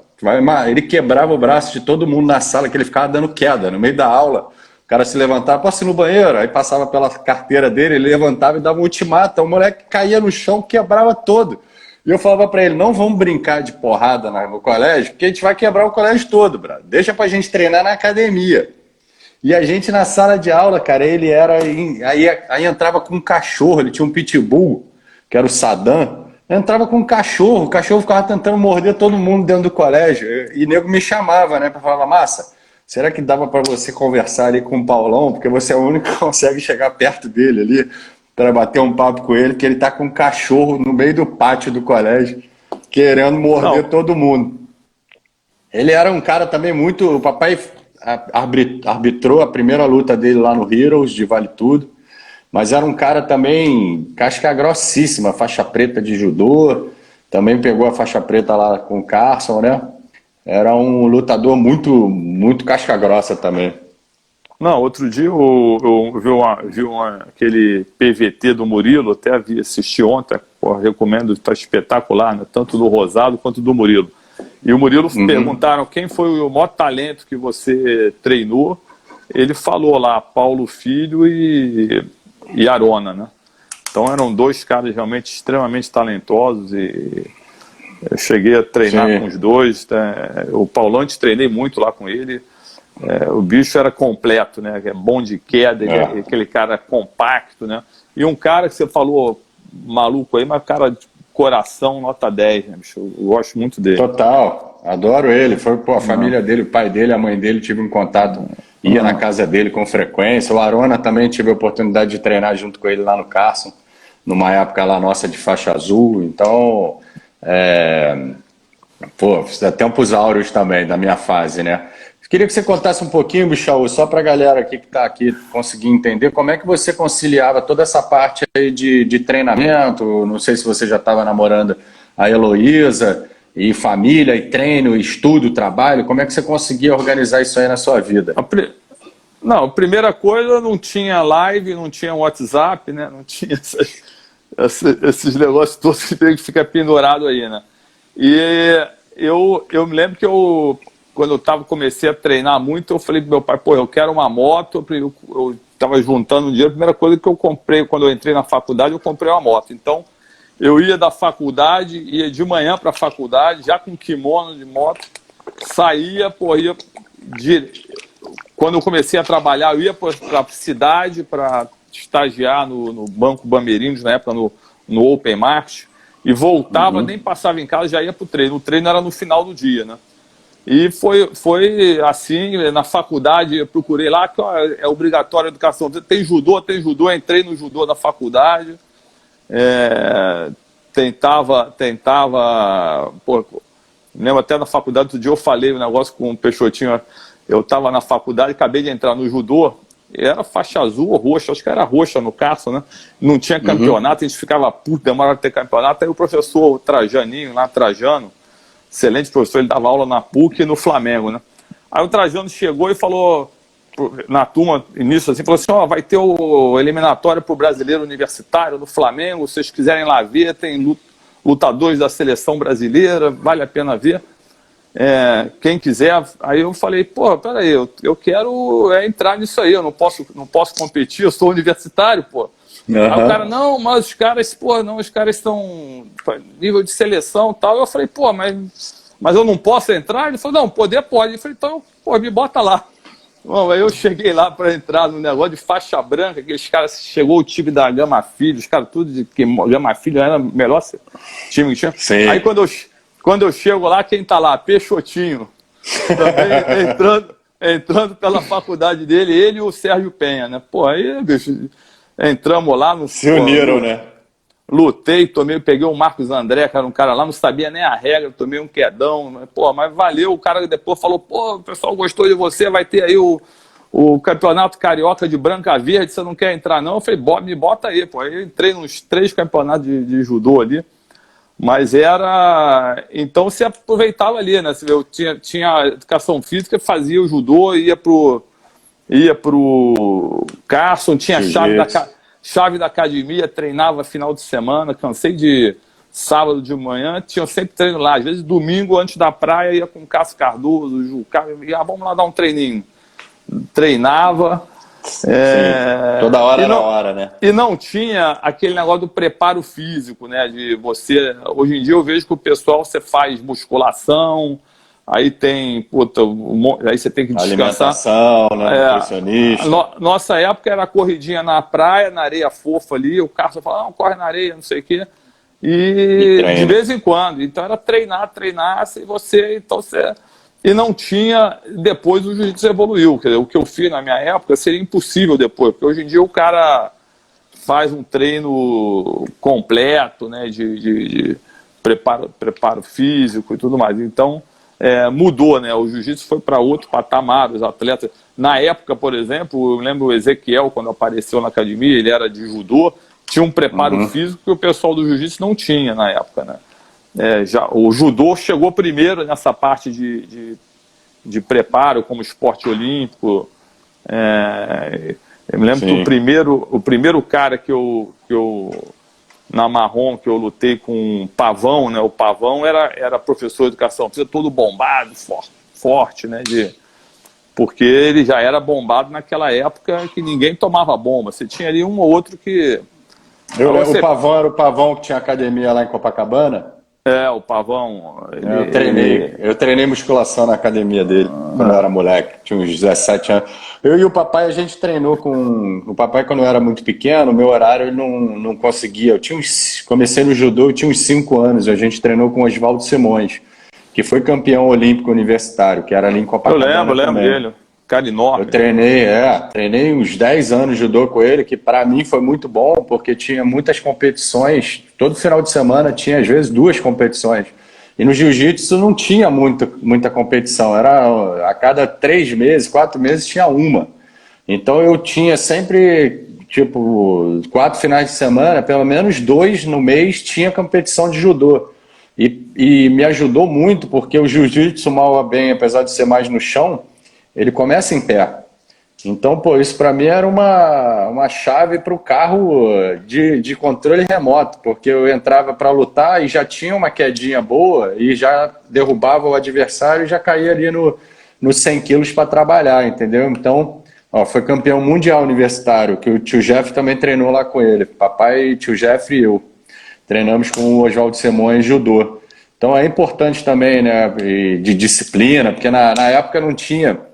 Ele quebrava o braço de todo mundo na sala, que ele ficava dando queda no meio da aula. O cara se levantava, posso ir no banheiro? Aí passava pela carteira dele, ele levantava e dava um ultimata. O moleque caía no chão, quebrava todo. E eu falava pra ele, não vamos brincar de porrada no colégio, porque a gente vai quebrar o colégio todo, brá. Deixa pra gente treinar na academia. E a gente na sala de aula, cara, ele era... Aí entrava com um cachorro, ele tinha um pitbull, que era o Saddam. Entrava com um cachorro, o cachorro ficava tentando morder todo mundo dentro do colégio. E o nego me chamava, né, pra falar, Massa, será que dava pra você conversar ali com o Paulão? Porque você é o único que consegue chegar perto dele ali, para bater um papo com ele, que ele tá com um cachorro no meio do pátio do colégio, querendo morder todo mundo. Ele era um cara também muito... O papai arbitrou a primeira luta dele lá no Heroes, de Vale Tudo, mas era um cara também casca grossíssima, faixa preta de judô, também pegou a faixa preta lá com o Carson, né? Era um lutador muito, muito casca grossa também. Não, outro dia eu vi aquele PVT do Murilo, até assisti ontem, recomendo, está espetacular, né? Tanto do Rosado quanto do Murilo. E o Murilo perguntaram quem foi o maior talento que você treinou. Ele falou lá, Paulo Filho e Arona, né? Então eram 2 caras realmente extremamente talentosos e eu cheguei a treinar com os 2. O Paulão, eu treinei muito lá com ele. O bicho era completo, né? É bom de queda, ele é aquele cara compacto, né? E um cara que você falou maluco aí, mas cara de coração, nota 10, né, bicho? Eu gosto muito dele. Total, adoro ele. Foi a família dele, o pai dele, a mãe dele, tive um contato, ia na casa dele com frequência. O Arona também tive a oportunidade de treinar junto com ele lá no Carson, numa época lá nossa de faixa azul. Então, tempos áureos também, da minha fase, né? Queria que você contasse um pouquinho, Bichaú, só para a galera aqui que está aqui conseguir entender como é que você conciliava toda essa parte aí de treinamento. Não sei se você já estava namorando a Heloísa, e família, e treino, e estudo, trabalho. Como é que você conseguia organizar isso aí na sua vida? Não, a primeira coisa, não tinha live, não tinha WhatsApp, né? Não tinha esses negócios todos que tem que ficar pendurado aí, né? E eu me lembro que quando eu comecei a treinar muito, eu falei pro meu pai, pô, eu quero uma moto. Eu estava juntando dinheiro, a primeira coisa que eu comprei, quando eu entrei na faculdade, eu comprei uma moto. Então, eu ia da faculdade, ia de manhã para a faculdade, já com kimono de moto, saía, quando eu comecei a trabalhar, eu ia para a cidade para estagiar no Banco Bameirinhos, na época no Open Market, e voltava, nem passava em casa, já ia para o treino. O treino era no final do dia, né? E foi assim, na faculdade, eu procurei lá, que é obrigatório a educação. Tem judô, entrei no judô da faculdade, tentava, lembro até na faculdade, outro dia eu falei um negócio com o Peixotinho, eu estava na faculdade, acabei de entrar no judô, era faixa azul ou roxa, acho que era roxa no Carson, né? Não tinha campeonato, a gente ficava puto, demorava de ter campeonato. Aí o professor Trajaninho, lá Trajano, excelente professor, ele dava aula na PUC e no Flamengo, né? Aí o Trajano chegou e falou na turma, início assim, falou assim, ó, vai ter o eliminatório pro brasileiro universitário no Flamengo, se vocês quiserem lá ver, tem lutadores da seleção brasileira, vale a pena ver. Quem quiser. Aí eu falei, pô, peraí, eu quero entrar nisso aí, eu não posso competir, eu sou universitário, pô. Aí o cara, não, mas os caras, pô, não, os caras estão nível de seleção e tal. Eu falei, pô, mas eu não posso entrar? Ele falou, não, poder pode. Eu falei, então, pô, me bota lá. Bom, aí eu cheguei lá para entrar no negócio de faixa branca, aqueles caras, chegou o time da Gama Filho, os caras tudo de que Gama Filho era o melhor time que tinha. Sim. Aí quando eu chego lá, quem tá lá? Peixotinho. Também entrando pela faculdade dele, ele e o Sérgio Penha, né? Pô, aí, bicho, entramos lá no... Se uniram, né? Lutei, peguei o Marcos André, que era um cara lá, não sabia nem a regra, tomei um quedão, mas valeu, o cara depois falou, pô, o pessoal gostou de você, vai ter aí o campeonato carioca de branca verde, você não quer entrar não? Eu falei, me bota aí, pô, aí eu entrei nos 3 campeonatos de judô ali, mas então você aproveitava ali, né, eu tinha educação física, fazia o judô, ia pro Carson, tinha chave da academia, treinava final de semana, cansei de sábado de manhã, tinha sempre treino lá, às vezes domingo antes da praia ia com o Cássio Cardoso, o Juca, vamos lá dar um treininho. Treinava. Toda hora era hora, né? E não tinha aquele negócio do preparo físico, né? De você. Hoje em dia eu vejo que o pessoal, você faz musculação, aí tem, aí você tem que descansar. Alimentação, né? Nutricionista. Nossa época era corridinha na praia, na areia fofa ali, o Carlos falava, não, corre na areia, não sei o quê. E de vez em quando. Então era treinar, e não tinha, depois o jiu-jitsu evoluiu. Quer dizer, o que eu fiz na minha época seria impossível depois, porque hoje em dia o cara faz um treino completo, né, de preparo físico e tudo mais. Então, mudou, né? O jiu-jitsu foi para outro patamar, os atletas. Na época, por exemplo, eu lembro o Ezequiel, quando apareceu na academia, ele era de judô, tinha um preparo físico que o pessoal do jiu-jitsu não tinha na época, né? O judô chegou primeiro nessa parte de preparo como esporte olímpico. Eu me lembro que o primeiro cara que eu na Marrom, que eu lutei com o Pavão, né? O Pavão era professor de educação física, todo bombado, forte, né? Porque ele já era bombado naquela época que ninguém tomava bomba. Você tinha ali um ou outro que... O Pavão era o Pavão que tinha academia lá em Copacabana? O Pavão... Eu treinei musculação na academia dele quando eu era moleque, tinha uns 17 anos. Eu e o papai, a gente treinou com... O papai, quando eu era muito pequeno, o meu horário ele não conseguia. Comecei no judô, eu tinha uns 5 anos, a gente treinou com o Oswaldo Simões, que foi campeão olímpico universitário, que era ali em Copacabana. Eu lembro dele. Cara enorme. Eu treinei uns 10 anos de judô com ele, que para mim foi muito bom, porque tinha muitas competições, todo final de semana tinha às vezes 2 competições. E no jiu-jitsu não tinha muita competição, era a cada 3 meses, 4 meses tinha uma. Então eu tinha sempre, 4 finais de semana, pelo menos 2 no mês tinha competição de judô. E me ajudou muito, porque o jiu-jitsu, mal ou bem, apesar de ser mais no chão, ele começa em pé. Então, isso para mim era uma chave para o carro de controle remoto, porque eu entrava para lutar e já tinha uma quedinha boa e já derrubava o adversário e já caía ali nos 100 quilos para trabalhar, entendeu? Então, foi campeão mundial universitário, que o tio Jeff também treinou lá com ele. Papai, tio Jeff e eu treinamos com o Oswaldo Simões judô. Então é importante também, né, de disciplina, porque na época não tinha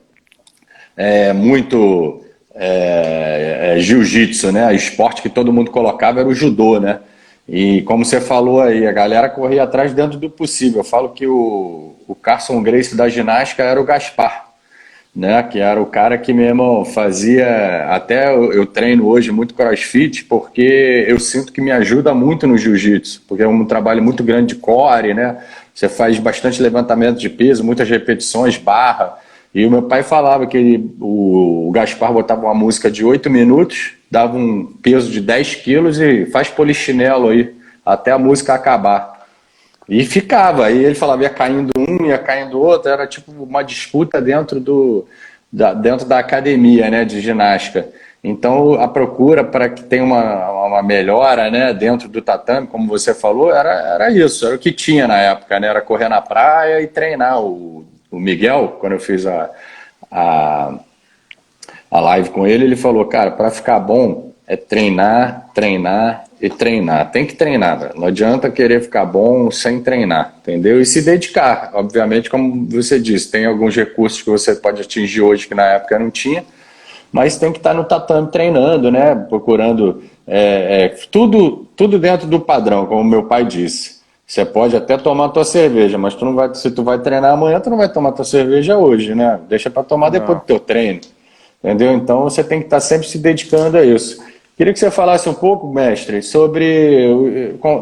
muito jiu-jitsu, né? O esporte que todo mundo colocava era o judô, né? E como você falou aí, a galera corria atrás dentro do possível. Eu falo que o Carson Gracie da ginástica era o Gaspar, né? Que era o cara que mesmo fazia... Até eu treino hoje muito crossfit, porque eu sinto que me ajuda muito no jiu-jitsu, porque é um trabalho muito grande de core, né? Você faz bastante levantamento de peso, muitas repetições, barra. E o meu pai falava que o Gaspar botava uma música de 8 minutos, dava um peso de 10 quilos e faz polichinelo aí, até a música acabar. E ficava, aí ele falava, ia caindo um, ia caindo outro, era tipo uma disputa dentro da academia, né, de ginástica. Então a procura para que tenha uma melhora, né, dentro do tatame, como você falou, era isso, era o que tinha na época, né, era correr na praia e treinar. O Miguel, quando eu fiz a, a live com ele, ele falou, cara, para ficar bom é treinar, treinar e treinar. Tem que treinar, velho. Não adianta querer ficar bom sem treinar, entendeu? E se dedicar. Obviamente, como você disse, tem alguns recursos que você pode atingir hoje que na época não tinha, mas tem que estar no tatame treinando, né? Procurando tudo dentro do padrão, como meu pai disse. Você pode até tomar tua cerveja, mas se tu vai treinar amanhã, tu não vai tomar tua cerveja hoje, né? Deixa para tomar depois do teu treino. Entendeu? Então você tem que estar sempre se dedicando a isso. Queria que você falasse um pouco, mestre, sobre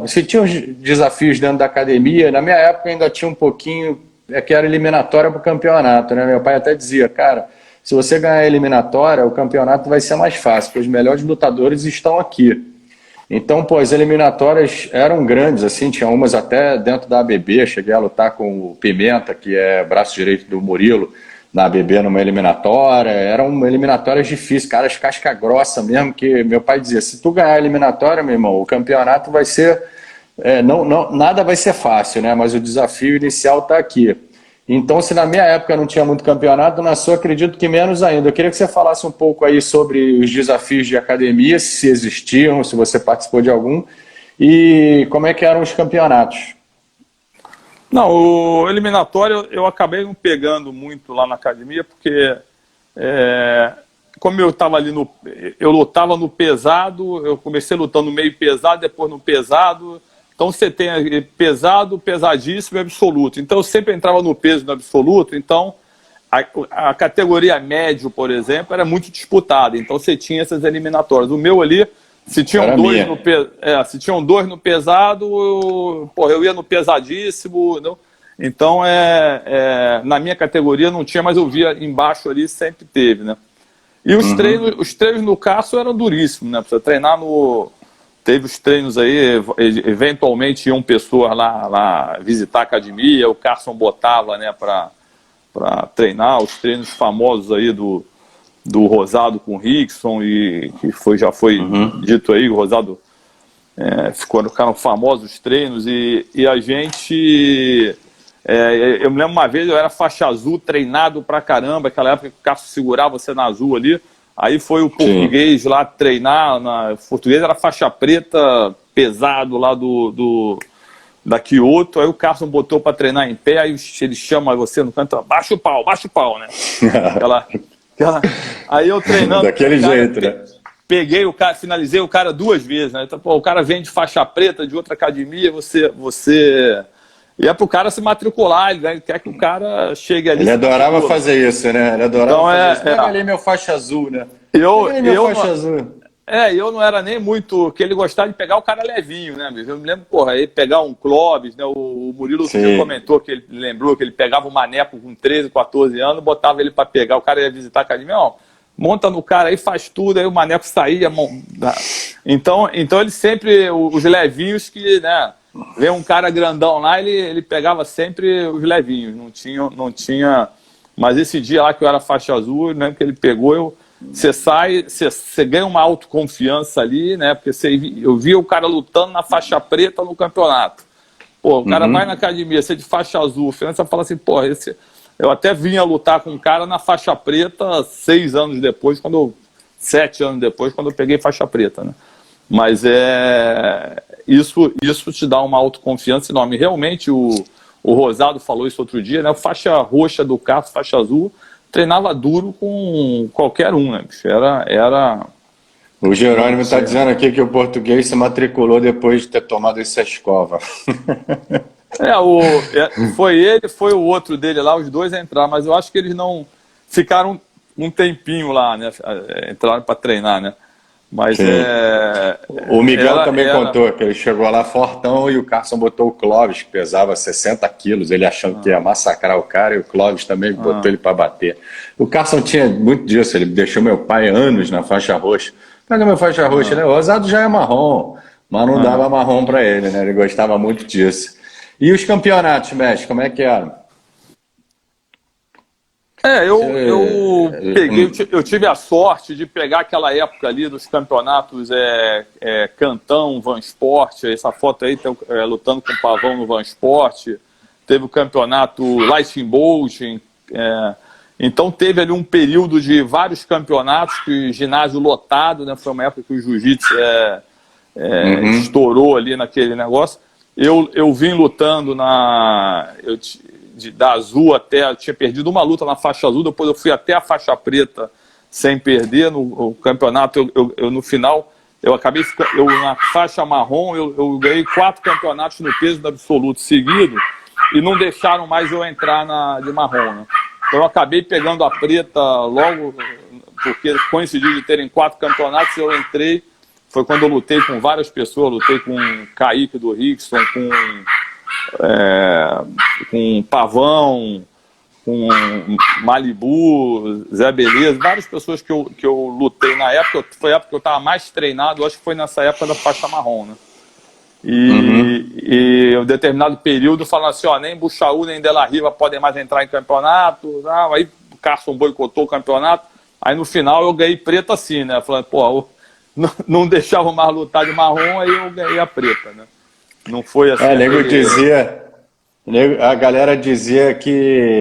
se tinha uns desafios dentro da academia. Na minha época ainda tinha um pouquinho, que era eliminatória para o campeonato, né? Meu pai até dizia, cara, se você ganhar a eliminatória, o campeonato vai ser mais fácil, porque os melhores lutadores estão aqui. Então, pô, as eliminatórias eram grandes, assim, tinha umas até dentro da ABB, cheguei a lutar com o Pimenta, que é braço direito do Murilo, na ABB numa eliminatória, eram eliminatórias difíceis, caras casca grossa mesmo, que meu pai dizia, se tu ganhar a eliminatória, meu irmão, o campeonato vai ser, nada vai ser fácil, né, mas o desafio inicial está aqui. Então, se na minha época não tinha muito campeonato, na sua acredito que menos ainda. Eu queria que você falasse um pouco aí sobre os desafios de academia, se existiam, se você participou de algum, e como é que eram os campeonatos. Não, o eliminatório eu acabei não pegando muito lá na academia, porque como eu estava ali eu lutava no pesado, eu comecei lutando no meio pesado, depois no pesado, então você tem pesado, pesadíssimo e absoluto. Então eu sempre entrava no peso e no absoluto, então a categoria médio, por exemplo, era muito disputada, então você tinha essas eliminatórias. O meu ali, se tinham dois no pesado, eu ia no pesadíssimo. Não? Então, na minha categoria não tinha, mas eu via embaixo ali, sempre teve. Né? E os treinos no Carson eram duríssimos. Né? Pra você treinar Teve os treinos aí, eventualmente iam pessoas lá visitar a academia, o Carson botava, né, para treinar os treinos famosos aí do Rosado com o Rickson, e que já foi dito aí, o Rosado ficaram famosos os treinos, e a gente, eu me lembro uma vez, eu era faixa azul, treinado pra caramba, aquela época que o Cássio segurava você na azul ali, aí foi o português lá treinar, o português era faixa preta, pesado lá da Kyoto, aí o Carson botou para treinar em pé, aí ele chama você no canto, baixa o pau, né? Aí eu treinando. Daquele jeito, né? Peguei o cara, finalizei o cara 2 vezes, né? Então, pô, o cara vem de faixa preta de outra academia, você. E é pro cara se matricular, ele quer que o cara chegue ali. Ele adorava fazer isso, né? Ele adorava fazer isso. Pega ali meu faixa azul, né? Eu não era nem muito, que ele gostava de pegar o cara levinho, né? Eu me lembro, porra, ele pegar um Clóvis, né? O Murilo comentou que ele lembrou que ele pegava o Maneco com 13, 14 anos, botava ele para pegar, o cara ia visitar a academia, ó, monta no cara aí, faz tudo, aí o Maneco saía. Então ele sempre, os levinhos que, né? Vem um cara grandão lá, ele pegava sempre os levinhos, não tinha. Mas esse dia lá que eu era faixa azul, eu lembro que ele pegou, você ganha uma autoconfiança ali, né? Porque eu via o cara lutando na faixa preta no campeonato. Pô, o cara vai na academia, você de faixa azul, você fala assim, pô, eu até vinha lutar com um cara na faixa preta 6 anos depois, 7 anos depois, quando eu peguei faixa preta, né? Mas isso te dá uma autoconfiança enorme. Realmente, o Rosado falou isso outro dia, né? O faixa roxa do Carlos, faixa azul, treinava duro com qualquer um, né? Era... O Jerônimo está dizendo aqui que o português se matriculou depois de ter tomado essa escova. Foi ele, foi o outro dele lá, os dois entraram, mas eu acho que eles não ficaram um tempinho lá, né? Entraram para treinar, né? Mas Sim. O Miguel também contou que ele chegou lá fortão e o Carson botou o Clóvis, que pesava 60 quilos, ele achando que ia massacrar o cara, e o Clóvis também botou ele para bater. O Carson tinha muito disso, ele deixou meu pai anos na faixa roxa. Pega meu faixa roxa, né? O Osado já é marrom, mas não dava marrom para ele, né? Ele gostava muito disso. E os campeonatos, mestre, como é que eram? Eu tive a sorte de pegar aquela época ali dos campeonatos Cantão, Vansport, essa foto aí, lutando com o Pavão no Vansport, teve o campeonato Lightning Bolt, então teve ali um período de vários campeonatos, que ginásio lotado, né, foi uma época que o jiu-jitsu estourou ali naquele negócio. Eu vim lutando da azul até, eu tinha perdido uma luta na faixa azul, depois eu fui até a faixa preta sem perder no campeonato. No final, eu acabei ficando, na faixa marrom, eu ganhei 4 campeonatos no peso do absoluto seguido e não deixaram mais eu entrar de marrom, né? Então eu acabei pegando a preta logo, porque coincidiu de terem 4 campeonatos, eu entrei. Foi quando eu lutei com várias pessoas, lutei com o Kaique do Rickson, com Pavão, com Malibu, Zé Beleza, várias pessoas que eu lutei na época. Foi a época que eu estava mais treinado, acho que foi nessa época da faixa marrom, né? E em um determinado período falando assim, nem Buchaú nem Della Riva podem mais entrar em campeonato. Aí o Carson boicotou o campeonato. Aí no final eu ganhei preta assim, né? Falando, não deixava mais lutar de marrom, aí eu ganhei a preta, né? Não foi assim. A galera dizia que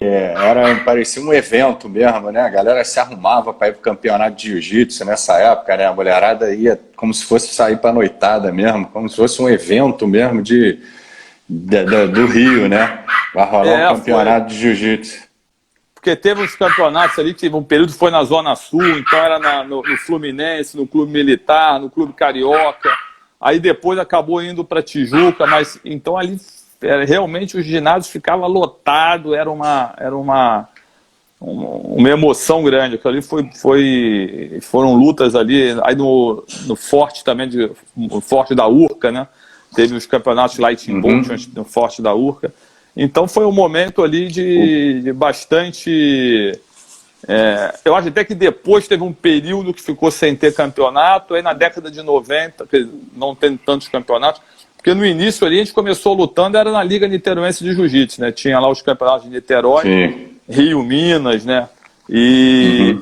parecia um evento mesmo, né? A galera se arrumava para ir pro campeonato de jiu-jitsu nessa época, né? A mulherada ia como se fosse sair para noitada mesmo, como se fosse um evento mesmo do Rio, né? Vai rolar um campeonato de jiu-jitsu. Porque teve uns campeonatos ali, que um período foi na Zona Sul, então era no Fluminense, no Clube Militar, no Clube Carioca. Aí depois acabou indo para Tijuca, mas então ali realmente os ginásios ficavam lotados, era uma emoção grande. Aquilo ali foram lutas ali, aí no Forte também, no Forte da Urca, né? Teve os campeonatos Lightning Bolt no Forte da Urca. Então foi um momento ali de bastante... eu acho até que depois teve um período que ficou sem ter campeonato, aí na década de 90, não tendo tantos campeonatos, porque no início ali a gente começou lutando, era na Liga Niteroense de Jiu-Jitsu, né? Tinha lá os campeonatos de Niterói, sim, Rio, Minas, né? E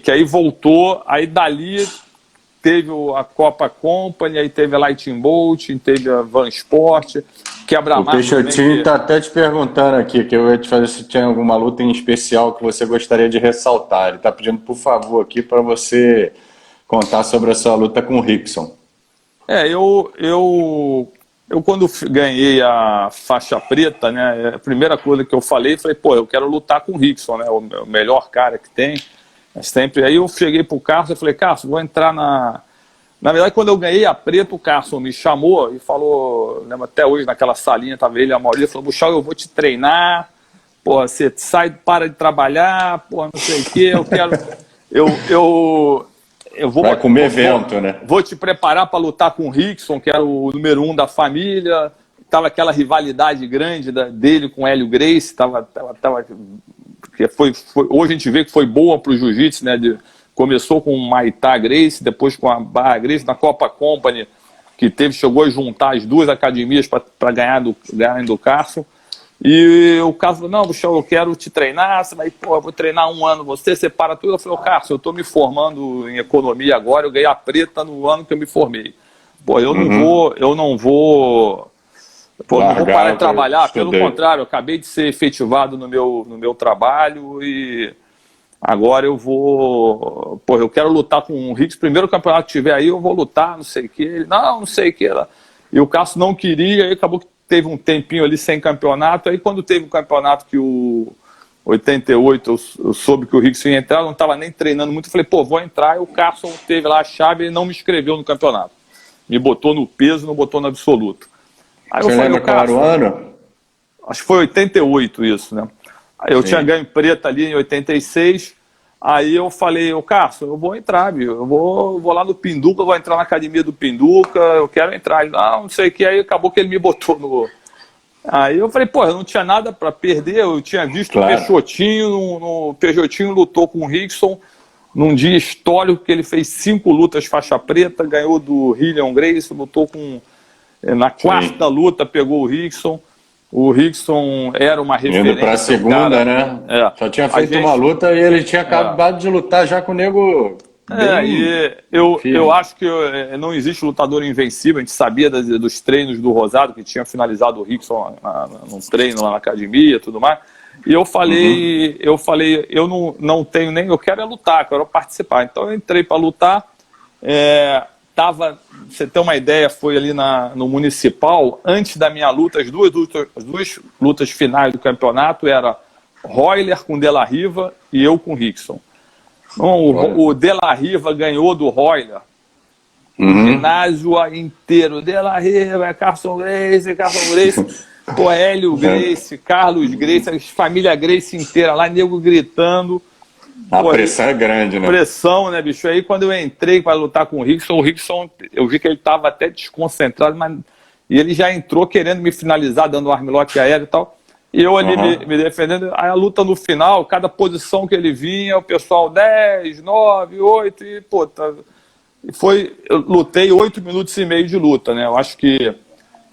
que aí voltou, aí dali teve a Copa Company, aí teve a Lightning Bolt, teve a Vansport, Quebra-mar. O Peixotinho está até te perguntando aqui, que eu ia te fazer se tinha alguma luta em especial que você gostaria de ressaltar. Ele está pedindo, por favor, aqui para você contar sobre a sua luta com o Rickson. Eu quando ganhei a faixa preta, né, a primeira coisa que eu falei, eu quero lutar com o Rickson, né, o melhor cara que tem. Sempre. Aí eu cheguei pro Carson e falei, Carson, vou entrar Na verdade, quando eu ganhei a preta, o Carson me chamou e falou, lembro até hoje, naquela salinha, estava ele e a Maurícia, falou, Buchal, eu vou te treinar, você sai, para de trabalhar, não sei o quê, eu quero... Eu vou, vai comer vento, né? Vou te preparar para lutar com o Rickson, que era o número 1 da família. Tava aquela rivalidade grande dele com o Hélio Gracie. Hoje a gente vê que foi boa para o jiu-jitsu, né? Começou com o Maitá Gracie, depois com a Barra Gracie na Copa Company, que chegou a juntar as duas academias para ganhar do Carson. E o Carson falou, não, Buchal, eu quero te treinar, você vai, eu vou treinar 1 ano você para tudo. Eu falei, Carson, eu estou me formando em economia agora, eu ganhei a preta no ano que eu me formei. Eu não vou parar de trabalhar, pelo contrário, eu acabei de ser efetivado no meu trabalho e agora eu quero lutar com o Rickson, primeiro campeonato que tiver aí, eu vou lutar, não sei o que. Ele, não sei o que. E o Carson não queria, aí acabou que teve um tempinho ali sem campeonato, aí quando teve o campeonato que o 88, eu soube que o Rickson ia entrar, eu não estava nem treinando muito, eu falei, vou entrar, e o Carson teve lá a chave e não me inscreveu no campeonato. Me botou no peso, não botou no absoluto. Aí você lembra qual era o ano? Acho que foi 88 isso, né? Aí eu tinha ganho preta ali em 86, Aí eu falei, ô Carson, eu vou entrar, viu? Eu vou lá no Pinduca, vou entrar na academia do Pinduca, eu quero entrar. Ele, não sei o que, aí acabou que ele me botou no... Aí eu falei, pô, eu não tinha nada para perder, eu tinha visto o Peixotinho, no Peixotinho lutou com o Rickson num dia histórico que ele fez 5 lutas faixa preta, ganhou do Hillian Gracie, lutou com... Na quarta luta pegou o Rickson. O Rickson era uma referência. Indo para a segunda, né? Só tinha feito uma luta e ele tinha acabado de lutar já com o nego. Eu acho que não existe lutador invencível. A gente sabia dos treinos do Rosado, que tinha finalizado o Rickson num treino lá na academia e tudo mais. E eu falei, eu não tenho nem. Eu quero lutar, quero participar. Então eu entrei para lutar. Você ter uma ideia, foi ali no Municipal, antes da minha luta, as duas lutas finais do campeonato era Royler com De La Riva e eu com Rickson. O De La Riva ganhou do Royler, o ginásio inteiro, De La Riva, Carson Gracie, pô, Hélio Gracie, Carlos Gracie, família Gracie inteira lá, nego gritando. A pressão é grande, né? Pressão, né, bicho? Aí quando eu entrei para lutar com o Rickson, eu vi que ele estava até desconcentrado, e ele já entrou querendo me finalizar, dando um armlock aéreo e tal. E eu ali me defendendo. Aí a luta no final, cada posição que ele vinha, o pessoal 10, 9, 8, e pô, eu lutei 8 minutos e meio de luta, né? Eu acho que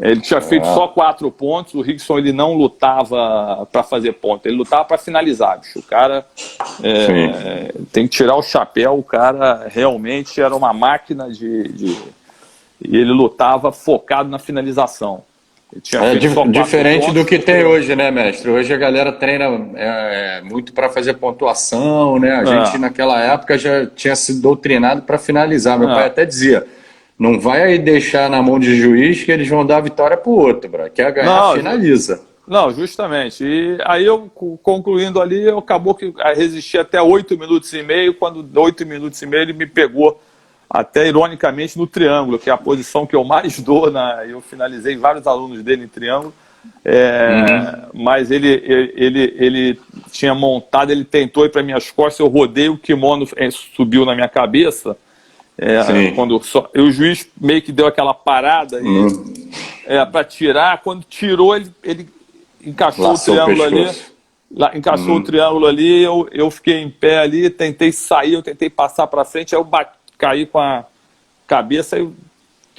ele tinha feito só 4 pontos. O Rickson, ele não lutava para fazer ponto, ele lutava para finalizar, bicho. O cara tem que tirar o chapéu. O cara realmente era uma máquina e ele lutava focado na finalização. Diferente do que tem hoje, né, mestre? Hoje a galera treina muito para fazer pontuação, né? A gente naquela época já tinha sido doutrinado para finalizar. Meu pai até dizia: não vai aí deixar na mão de juiz que eles vão dar a vitória pro outro, bro. Quer ganhar, finaliza. Não, justamente. E aí eu, concluindo ali, acabou que resisti até 8 minutos e meio, quando 8 minutos e meio ele me pegou, até ironicamente, no triângulo, que é a posição que eu mais dou. Eu finalizei vários alunos dele em triângulo, mas ele tinha montado, ele tentou ir para minhas costas, eu rodei, o kimono subiu na minha cabeça. O juiz meio que deu aquela parada para tirar. Quando tirou, ele encaixou o triângulo ali. Encaixou o triângulo ali, eu fiquei em pé ali, tentei sair, eu tentei passar para frente, aí eu caí com a cabeça e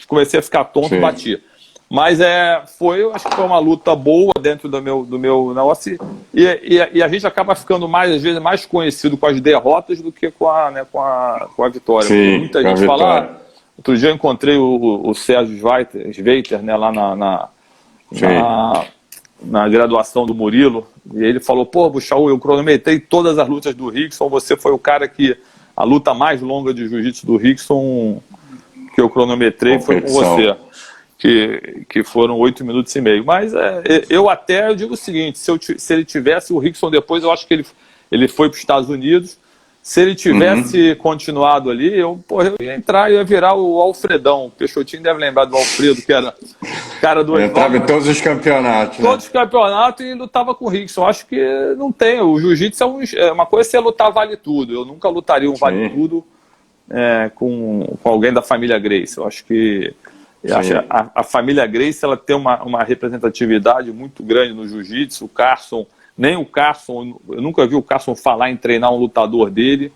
comecei a ficar tonto e bati. Mas eu acho que foi uma luta boa dentro do meu negócio, e a gente acaba ficando às vezes mais conhecido com as derrotas do que com a vitória. Sim, muita gente fala. Outro dia eu encontrei o Sérgio Sveiter, né, lá na graduação do Murilo, e ele falou: pô, Buchaú, eu cronometrei todas as lutas do Rickson, você foi o cara que a luta mais longa de jiu-jitsu do Rickson que eu cronometrei foi com você, que foram 8 minutos e meio. Mas eu digo o seguinte: se ele tivesse o Rickson depois, eu acho que ele foi para os Estados Unidos. Se ele tivesse continuado ali, eu ia entrar e ia virar o Alfredão. O Peixotinho deve lembrar do Alfredo, que era cara do... Entrava em todos os campeonatos. Todos os campeonatos, e lutava com o Rickson. Acho que não tem. O jiu-jitsu uma coisa, se lutar vale tudo. Eu nunca lutaria um vale tudo com alguém da família Gracie. Eu acho que a família Gracie, ela tem uma representatividade muito grande no jiu-jitsu. O Carson... Nem o Carson, eu nunca vi o Carson falar em treinar um lutador dele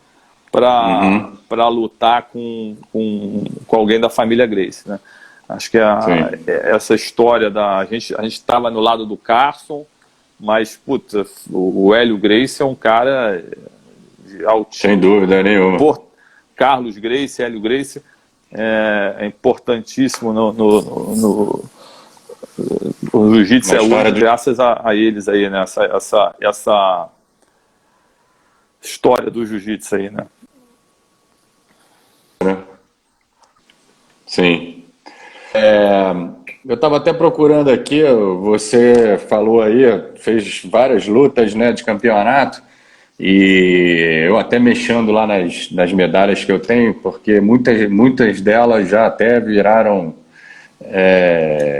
para lutar com alguém da família Gracie, né? Acho que essa história a gente estava no lado do Carson, mas puta, o Hélio Gracie é um cara de altíssimo. Sem dúvida nenhuma. Carlos Gracie, Hélio Gracie é importantíssimo o jiu-jitsu graças a eles aí, né? Essa história do jiu-jitsu aí, né? Sim. Eu estava até procurando aqui, você falou aí, fez várias lutas, né, de campeonato, e eu até mexendo lá nas medalhas que eu tenho, porque muitas delas já até viraram...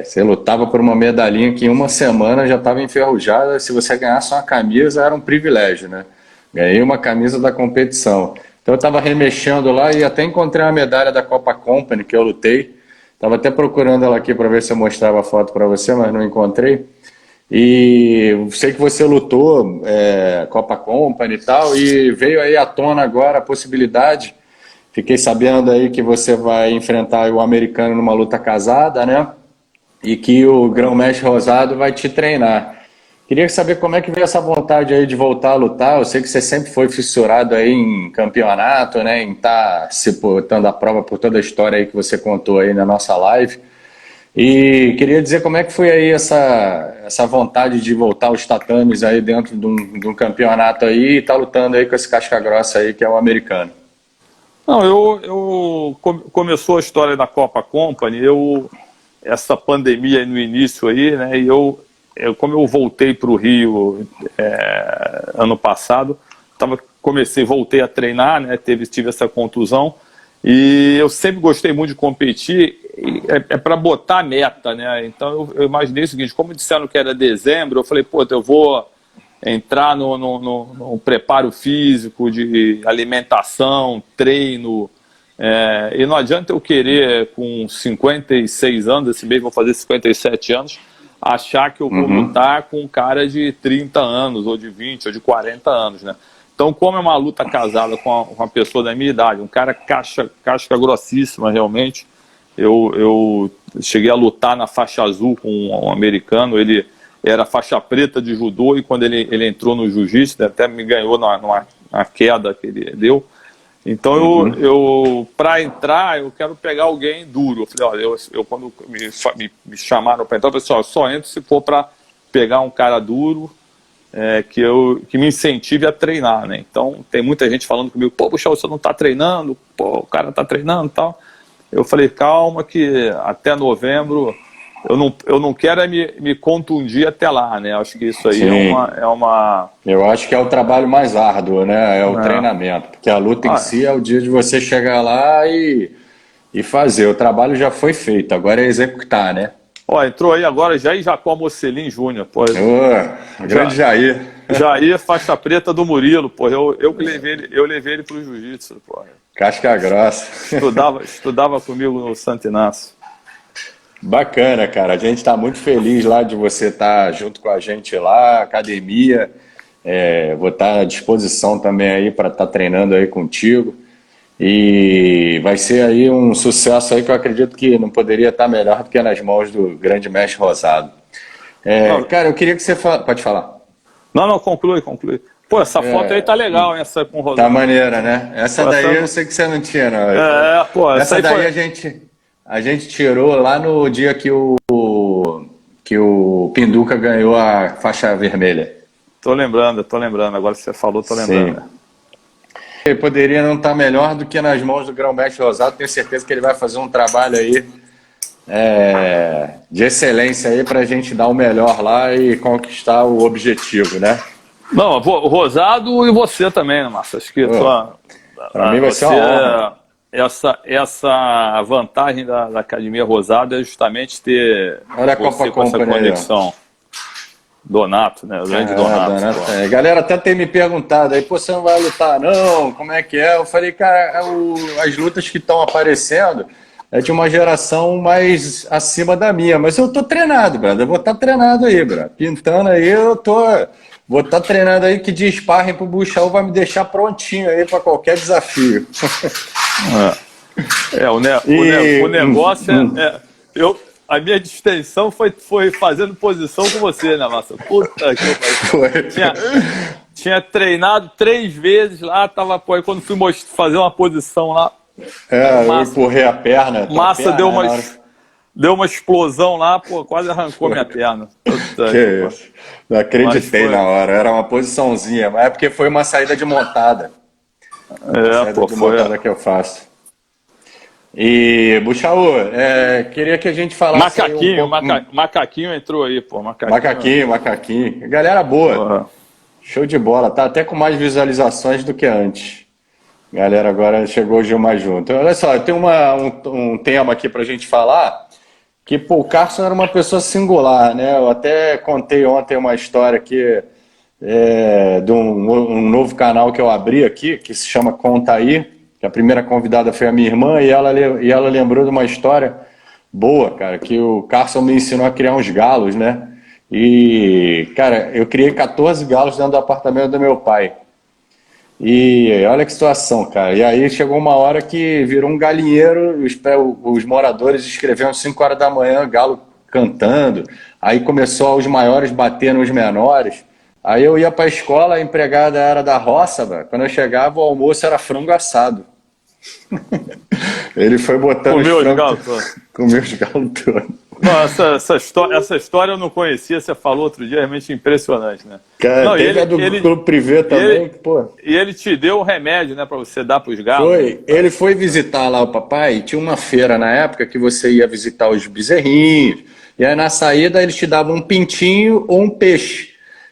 você lutava por uma medalhinha que em uma semana já estava enferrujada. Se você ganhasse uma camisa era um privilégio, né? Ganhei uma camisa da competição. Então eu estava remexendo lá e até encontrei uma medalha da Copa Company que eu lutei. Estava até procurando ela aqui para ver se eu mostrava a foto para você, mas não encontrei. E sei que você lutou Copa Company e tal, e veio aí à tona agora a possibilidade. Fiquei sabendo aí que você vai enfrentar o americano numa luta casada, né? E que o grão-mestre Rosado vai te treinar. Queria saber como é que veio essa vontade aí de voltar a lutar. Eu sei que você sempre foi fissurado aí em campeonato, né? Em estar se botando à prova por toda a história aí que você contou aí na nossa live. E queria dizer como é que foi aí essa vontade de voltar aos tatames aí dentro de um campeonato aí e tá lutando aí com esse casca grossa aí que é o americano. Não, começou a história da Copa Company, essa pandemia aí no início aí, né, e como eu voltei para o Rio ano passado, voltei a treinar, né, tive essa contusão, e eu sempre gostei muito de competir, para botar a meta, né, então eu imaginei o seguinte, como disseram que era dezembro, eu falei, pô, eu vou entrar no preparo físico, de alimentação, treino, e não adianta eu querer, com 56 anos, esse mês vou fazer 57 anos, achar que eu vou lutar com um cara de 30 anos, ou de 20, ou de 40 anos, né? Então, como é uma luta casada com uma pessoa da minha idade, um cara casca grossíssima, realmente, eu cheguei a lutar na faixa azul com um americano, ele era faixa preta de judô, e quando ele entrou no jiu-jitsu, até me ganhou numa queda que ele deu. Então, para entrar, eu quero pegar alguém duro. Eu falei, olha, quando me chamaram para entrar, eu falei assim, ó, só entro se for para pegar um cara duro, que me incentive a treinar, né? Então, tem muita gente falando comigo, pô, Buchal, você não está treinando, pô, o cara está treinando e tal. Eu falei, calma, que até novembro eu não quero me contundir até lá, né? Acho que isso aí é uma... Eu acho que é o trabalho mais árduo, né? É o treinamento. Porque a luta em si é o dia de você chegar lá e fazer. O trabalho já foi feito, agora é executar, né? Ó, entrou aí agora Jair Jacó Mocelin Júnior. Grande Jair. Jair, faixa preta do Murilo, pô. Eu levei ele pro jiu-jitsu, pô. Casca grossa. Estudava comigo no Santo Inácio. Bacana, cara. A gente está muito feliz lá de você estar junto com a gente lá, academia. Vou estar à disposição também aí para estar treinando aí contigo. E vai ser aí um sucesso aí que eu acredito que não poderia estar melhor do que nas mãos do grande mestre Rosado. Cara, eu queria que você Pode falar. Não, conclui. Pô, essa foto aí tá legal, hein, essa com o Rosado. Tá maneira, né? Essa daí eu sei que você não tinha, não. Pô, essa daí a gente tirou lá no dia que o Pinduca ganhou a faixa vermelha. Tô lembrando. Agora que você falou, tô lembrando. Sim. Ele poderia não estar melhor do que nas mãos do grão-mestre Rosado. Tenho certeza que ele vai fazer um trabalho aí de excelência aí para a gente dar o melhor lá e conquistar o objetivo, né? Não, o Rosado e você também, né, Márcio? Acho que para mim vai ser uma honra. Essa vantagem da Academia Rosado é justamente ter Olha a Copa com essa conexão. Donato, né? O grande Donato. Galera até tem me perguntado aí, pô, você não vai lutar não? Como é que é? Eu falei, cara, as lutas que estão aparecendo é de uma geração mais acima da minha, mas eu tô treinado, brother. Eu vou estar treinado aí, brother. Pintando aí, vou estar treinado aí, que de sparring pro Buchal vai me deixar prontinho aí para qualquer desafio. O negócio a minha distensão foi fazendo posição com você, né, Massa? Puta que pariu. Tinha treinado 3 vezes lá, aí quando fui fazer uma posição lá. Eu empurrei a perna. Massa deu uma explosão lá, pô, quase arrancou minha perna. Puta, que isso. Não acreditei na hora, era uma posiçãozinha, mas é porque foi uma saída de montada. Montada que eu faço. E, Buchal, queria que a gente falasse... Macaquinho entrou aí, pô. Macaquinho. Galera boa. Show de bola. Tá até com mais visualizações do que antes. Galera agora chegou hoje mais junto. Olha só, eu tenho um tema aqui pra gente falar, que, pô, o Carson era uma pessoa singular, né? Eu até contei ontem uma história que de um novo canal que eu abri aqui, que se chama Conta Aí, que a primeira convidada foi a minha irmã, e ela lembrou de uma história boa, cara, que o Carson me ensinou a criar uns galos, né? E, cara, eu criei 14 galos dentro do apartamento do meu pai. E olha que situação, cara. E aí chegou uma hora que virou um galinheiro, os moradores escreveram 5 horas da manhã, galo cantando. Aí começou os maiores bater nos menores. Aí eu ia para a escola, a empregada era da roça, velho. Quando eu chegava, o almoço era frango assado. Ele foi botando Comeu os os galos frangos, todos. comeu os galos todos. Não, essa história eu não conhecia, você falou outro dia, realmente impressionante, né? Cara, Não, teve a do Clube Privé também, pô. E ele te deu um remédio, né, para você dar para os galos. Foi. Ele foi visitar lá o papai, e tinha uma feira na época que você ia visitar os bezerrinhos, e aí na saída eles te davam um pintinho ou um peixe.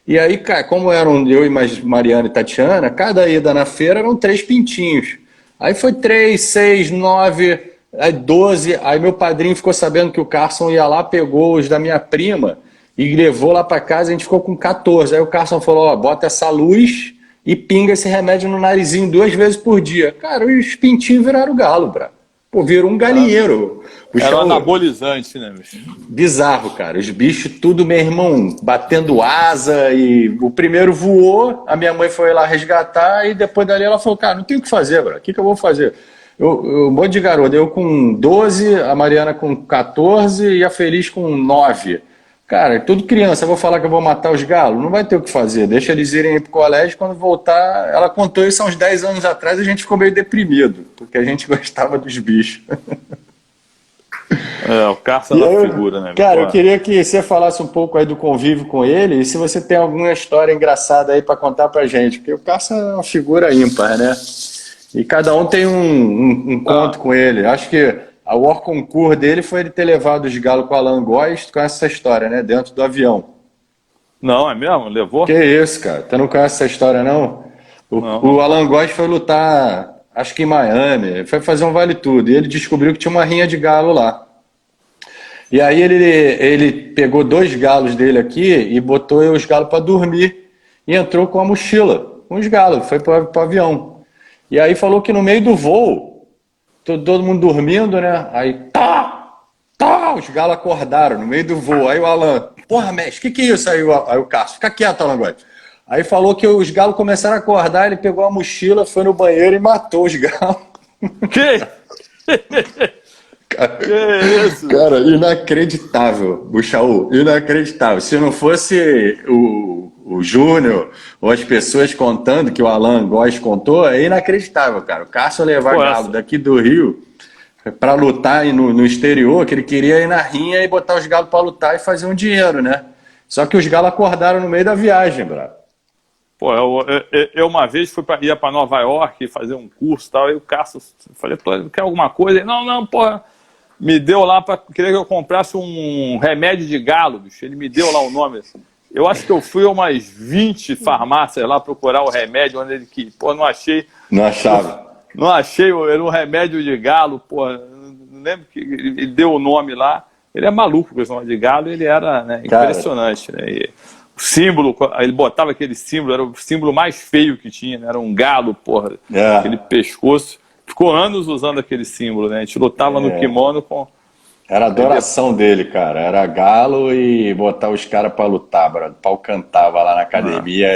E aí, cara, como eram eu e mais Mariana e Tatiana, cada ida na feira eram 3 pintinhos. Aí foi 3, 6, 9, aí 12. Aí meu padrinho ficou sabendo que o Carson ia lá, pegou os da minha prima e levou lá para casa, a gente ficou com 14. Aí o Carson falou, ó, bota essa luz e pinga esse remédio no narizinho 2 vezes por dia. Cara, os pintinhos viraram galo, brabo. Pô, virou um galinheiro. Era um anabolizante, né, bicho? Bizarro, cara. Os bichos, tudo, meu irmão, batendo asa. E o primeiro voou, a minha mãe foi lá resgatar. E depois dali ela falou: cara, não tem o que fazer, bro. O que eu vou fazer? Um monte de garoto. Eu com 12, a Mariana com 14 e a Feliz com 9. Cara, tudo criança. Eu vou falar que eu vou matar os galos? Não vai ter o que fazer. Deixa eles irem pro colégio. Quando voltar, ela contou isso há uns 10 anos atrás. A gente ficou meio deprimido, porque a gente gostava dos bichos. O Carson é uma figura, né? Cara, eu queria que você falasse um pouco aí do convívio com ele e se você tem alguma história engraçada aí para contar pra gente, porque o Carson é uma figura ímpar, né? E cada um tem um conto com ele. Acho que a War Concours dele foi ele ter levado os galos com o Alan Góes com essa história, né? Dentro do avião. Não, é mesmo? Levou? Que isso, cara? Tu não conhece essa história, não? O Alan Góes foi lutar, acho que em Miami, foi fazer um vale tudo e ele descobriu que tinha uma rinha de galo lá. E aí ele pegou 2 galos dele aqui e botou os galos para dormir e entrou com a mochila, com os galos, foi para o avião. E aí falou que no meio do voo, todo mundo dormindo, né? Aí, os galos acordaram no meio do voo. Aí o Alan, porra, mestre, que é isso? Aí o Cássio, fica quieto, Alan Góes. Aí falou que os galos começaram a acordar, ele pegou a mochila, foi no banheiro e matou os galos. Que? Cara, Que isso? cara, inacreditável, Buchaú, inacreditável. Se não fosse o Júnior ou as pessoas contando que o Alan Góes contou, é inacreditável, cara. O Cássio levar galo daqui do Rio para lutar no exterior, que ele queria ir na rinha e botar os galos para lutar e fazer um dinheiro, né? Só que os galos acordaram no meio da viagem, bravo. Pô, eu uma vez ia para Nova York fazer um curso e tal, aí o Cássio, falei, pô, quer alguma coisa? Ele, não, porra. Me deu lá para querer que eu comprasse um remédio de galo, bicho. Ele me deu lá o nome. Eu acho que eu fui a umas 20 farmácias lá procurar o remédio, onde ele que, pô, não achei. Não achava. Não achei, era um remédio de galo, pô. Não lembro que ele deu o nome lá. Ele é maluco com esse nome de galo, ele era, né, impressionante, né? E o símbolo, ele botava aquele símbolo, era o símbolo mais feio que tinha, né? Era um galo, porra, aquele pescoço. Ficou anos usando aquele símbolo, né? A gente lutava no kimono com... Era a adoração dele, cara. Era galo e botar os caras pra lutar, brother. O pau cantava lá na academia.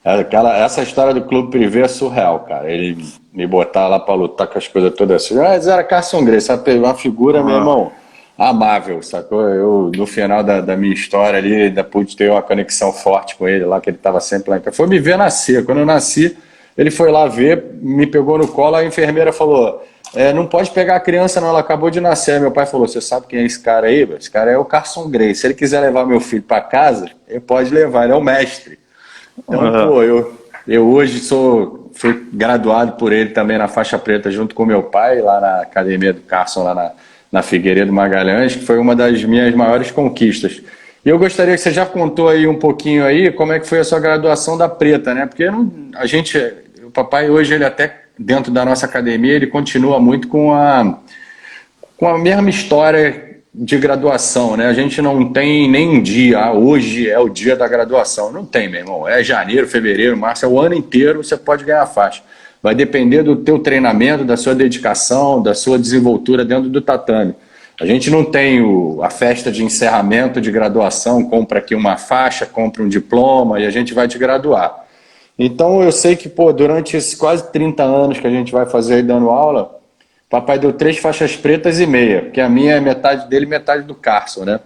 Essa história do Clube Privé é surreal, cara. Ele me botar lá pra lutar com as coisas todas assim. Mas era Carson Gracie, sabe? Uma figura, meu irmão, amável, sacou? Eu, no final da minha história ali, ainda pude ter uma conexão forte com ele lá, que ele tava sempre lá em casa. Foi me ver nascer. Quando eu nasci, ele foi lá ver, me pegou no colo, a enfermeira falou, não pode pegar a criança não, ela acabou de nascer. Aí meu pai falou, você sabe quem é esse cara aí? Esse cara é o Carson Gracie. Se ele quiser levar meu filho para casa, ele pode levar, ele é o mestre. Então, pô, eu hoje fui graduado por ele também na faixa preta junto com meu pai, lá na academia do Carson, lá na Figueiredo Magalhães, que foi uma das minhas maiores conquistas. E eu gostaria que você já contou aí um pouquinho aí como é que foi a sua graduação da preta, né? Porque o papai hoje, ele até dentro da nossa academia, ele continua muito com a mesma história de graduação, né? A gente não tem nem um dia, hoje é o dia da graduação. Não tem, meu irmão. É janeiro, fevereiro, março, é o ano inteiro você pode ganhar a faixa. Vai depender do teu treinamento, da sua dedicação, da sua desenvoltura dentro do tatame. A gente não tem a festa de encerramento de graduação, compra aqui uma faixa, compra um diploma e a gente vai te graduar. Então eu sei que, pô, durante esses quase 30 anos que a gente vai fazer aí dando aula, papai deu 3 faixas pretas e meia, porque a minha é metade dele e metade do Carson, né?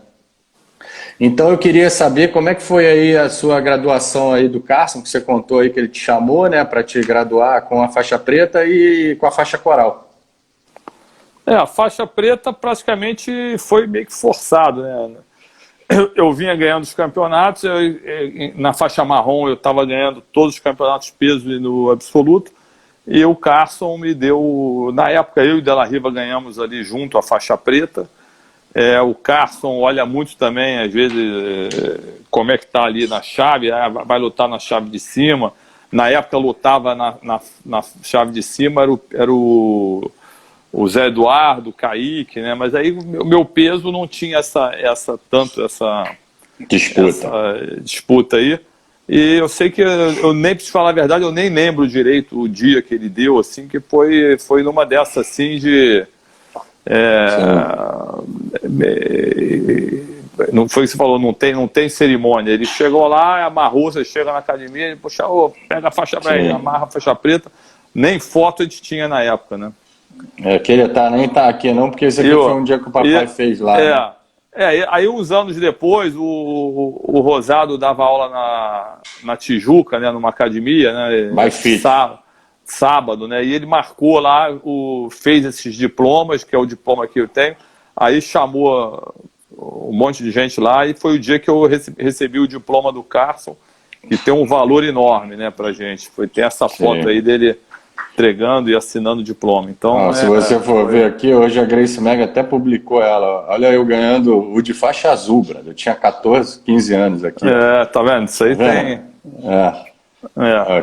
Então eu queria saber como é que foi aí a sua graduação aí do Carson, que você contou aí que ele te chamou, né, para te graduar com a faixa preta e com a faixa coral. A faixa preta praticamente foi meio que forçado, né? Eu vinha ganhando os campeonatos, na faixa marrom eu estava ganhando todos os campeonatos peso e no absoluto, e o Carson me deu, na época eu e Della Riva ganhamos ali junto a faixa preta. O Carson olha muito também, às vezes, como é que está ali na chave, vai lutar na chave de cima. Na época lutava na chave de cima, era o Zé Eduardo, o Kaique, né? Mas aí o meu peso não tinha essa disputa aí. E eu sei que eu nem preciso falar a verdade, eu nem lembro direito o dia que ele deu, assim, que foi numa dessas assim de. Não foi o que você falou, não tem cerimônia. Ele chegou lá, amarrou, você chega na academia, ele puxa, pega a faixa preta, amarra a faixa preta. Nem foto a gente tinha na época, né? Que ele nem tá aqui não, porque esse aqui foi um dia que o papai fez lá. Né? Aí uns anos depois, o Rosado dava aula na Tijuca, né, numa academia, né? Sábado, né? E ele marcou lá, fez esses diplomas, que é o diploma que eu tenho. Aí chamou um monte de gente lá e foi o dia que eu recebi o diploma do Carson, que tem um valor enorme, né, pra gente. Tem essa foto aí dele entregando e assinando o diploma. Então, se você for ver aqui, hoje a Grace Mega até publicou ela. Olha eu ganhando o de faixa azul, brother. Eu tinha 14, 15 anos aqui. Tá vendo? Isso aí tem.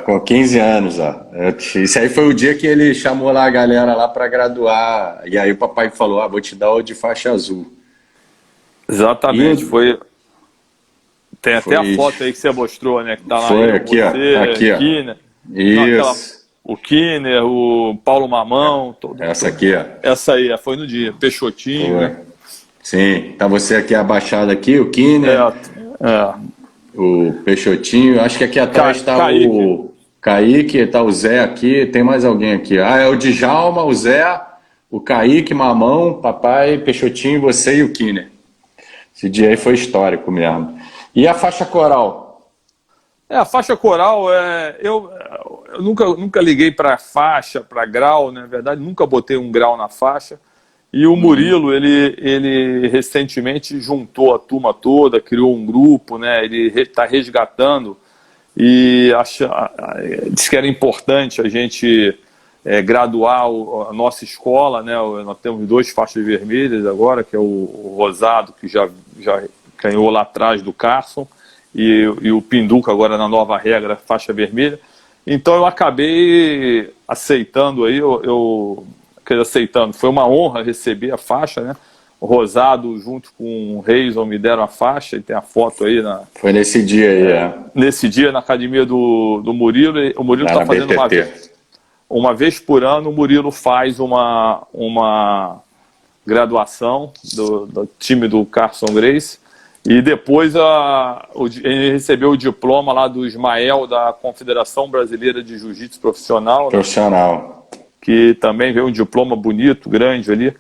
Com 15 anos, ó. Isso aí foi o dia que ele chamou lá a galera lá para graduar. E aí o papai falou: vou te dar o de faixa azul. Exatamente, Tem até a foto aí que você mostrou, né? Que tá lá. Foi aqui, ó. Aqui, ó. Kinner, isso. O Kinner, o Paulo Mamão. Essa aqui, ó. Essa aí, foi no dia. Peixotinho, né? Sim, tá você aqui abaixado aqui, o Kinner. O Peixotinho. Acho que aqui atrás tá o Kaique, tá o Zé aqui. Tem mais alguém aqui. É o Djalma, o Zé, o Kaique, Mamão, papai, Peixotinho, você e o Kinner. Esse dia aí foi histórico mesmo. E a faixa coral? A faixa coral, eu nunca liguei para faixa, para grau, né? Na verdade, nunca botei um grau na faixa. E o Murilo, ele recentemente juntou a turma toda, criou um grupo, né? Ele está resgatando e disse que era importante a gente graduar a nossa escola, né? Nós temos 2 faixas vermelhas agora, que é o Rosado, que já ganhou lá atrás do Carson, e o Pinduca agora na nova regra, faixa vermelha. Então eu acabei aceitando aí, aceitando. Foi uma honra receber a faixa, né? O Rosado junto com o Reison me deram a faixa, e tem a foto aí. Foi nesse dia aí, Nesse dia, na academia do Murilo. O Murilo está fazendo uma vez por ano, o Murilo faz uma graduação do time do Carson Gracie. E depois ele recebeu o diploma lá do Ismael, da Confederação Brasileira de Jiu-Jitsu Profissional. Profissional. Né? Que também veio um diploma bonito, grande ali.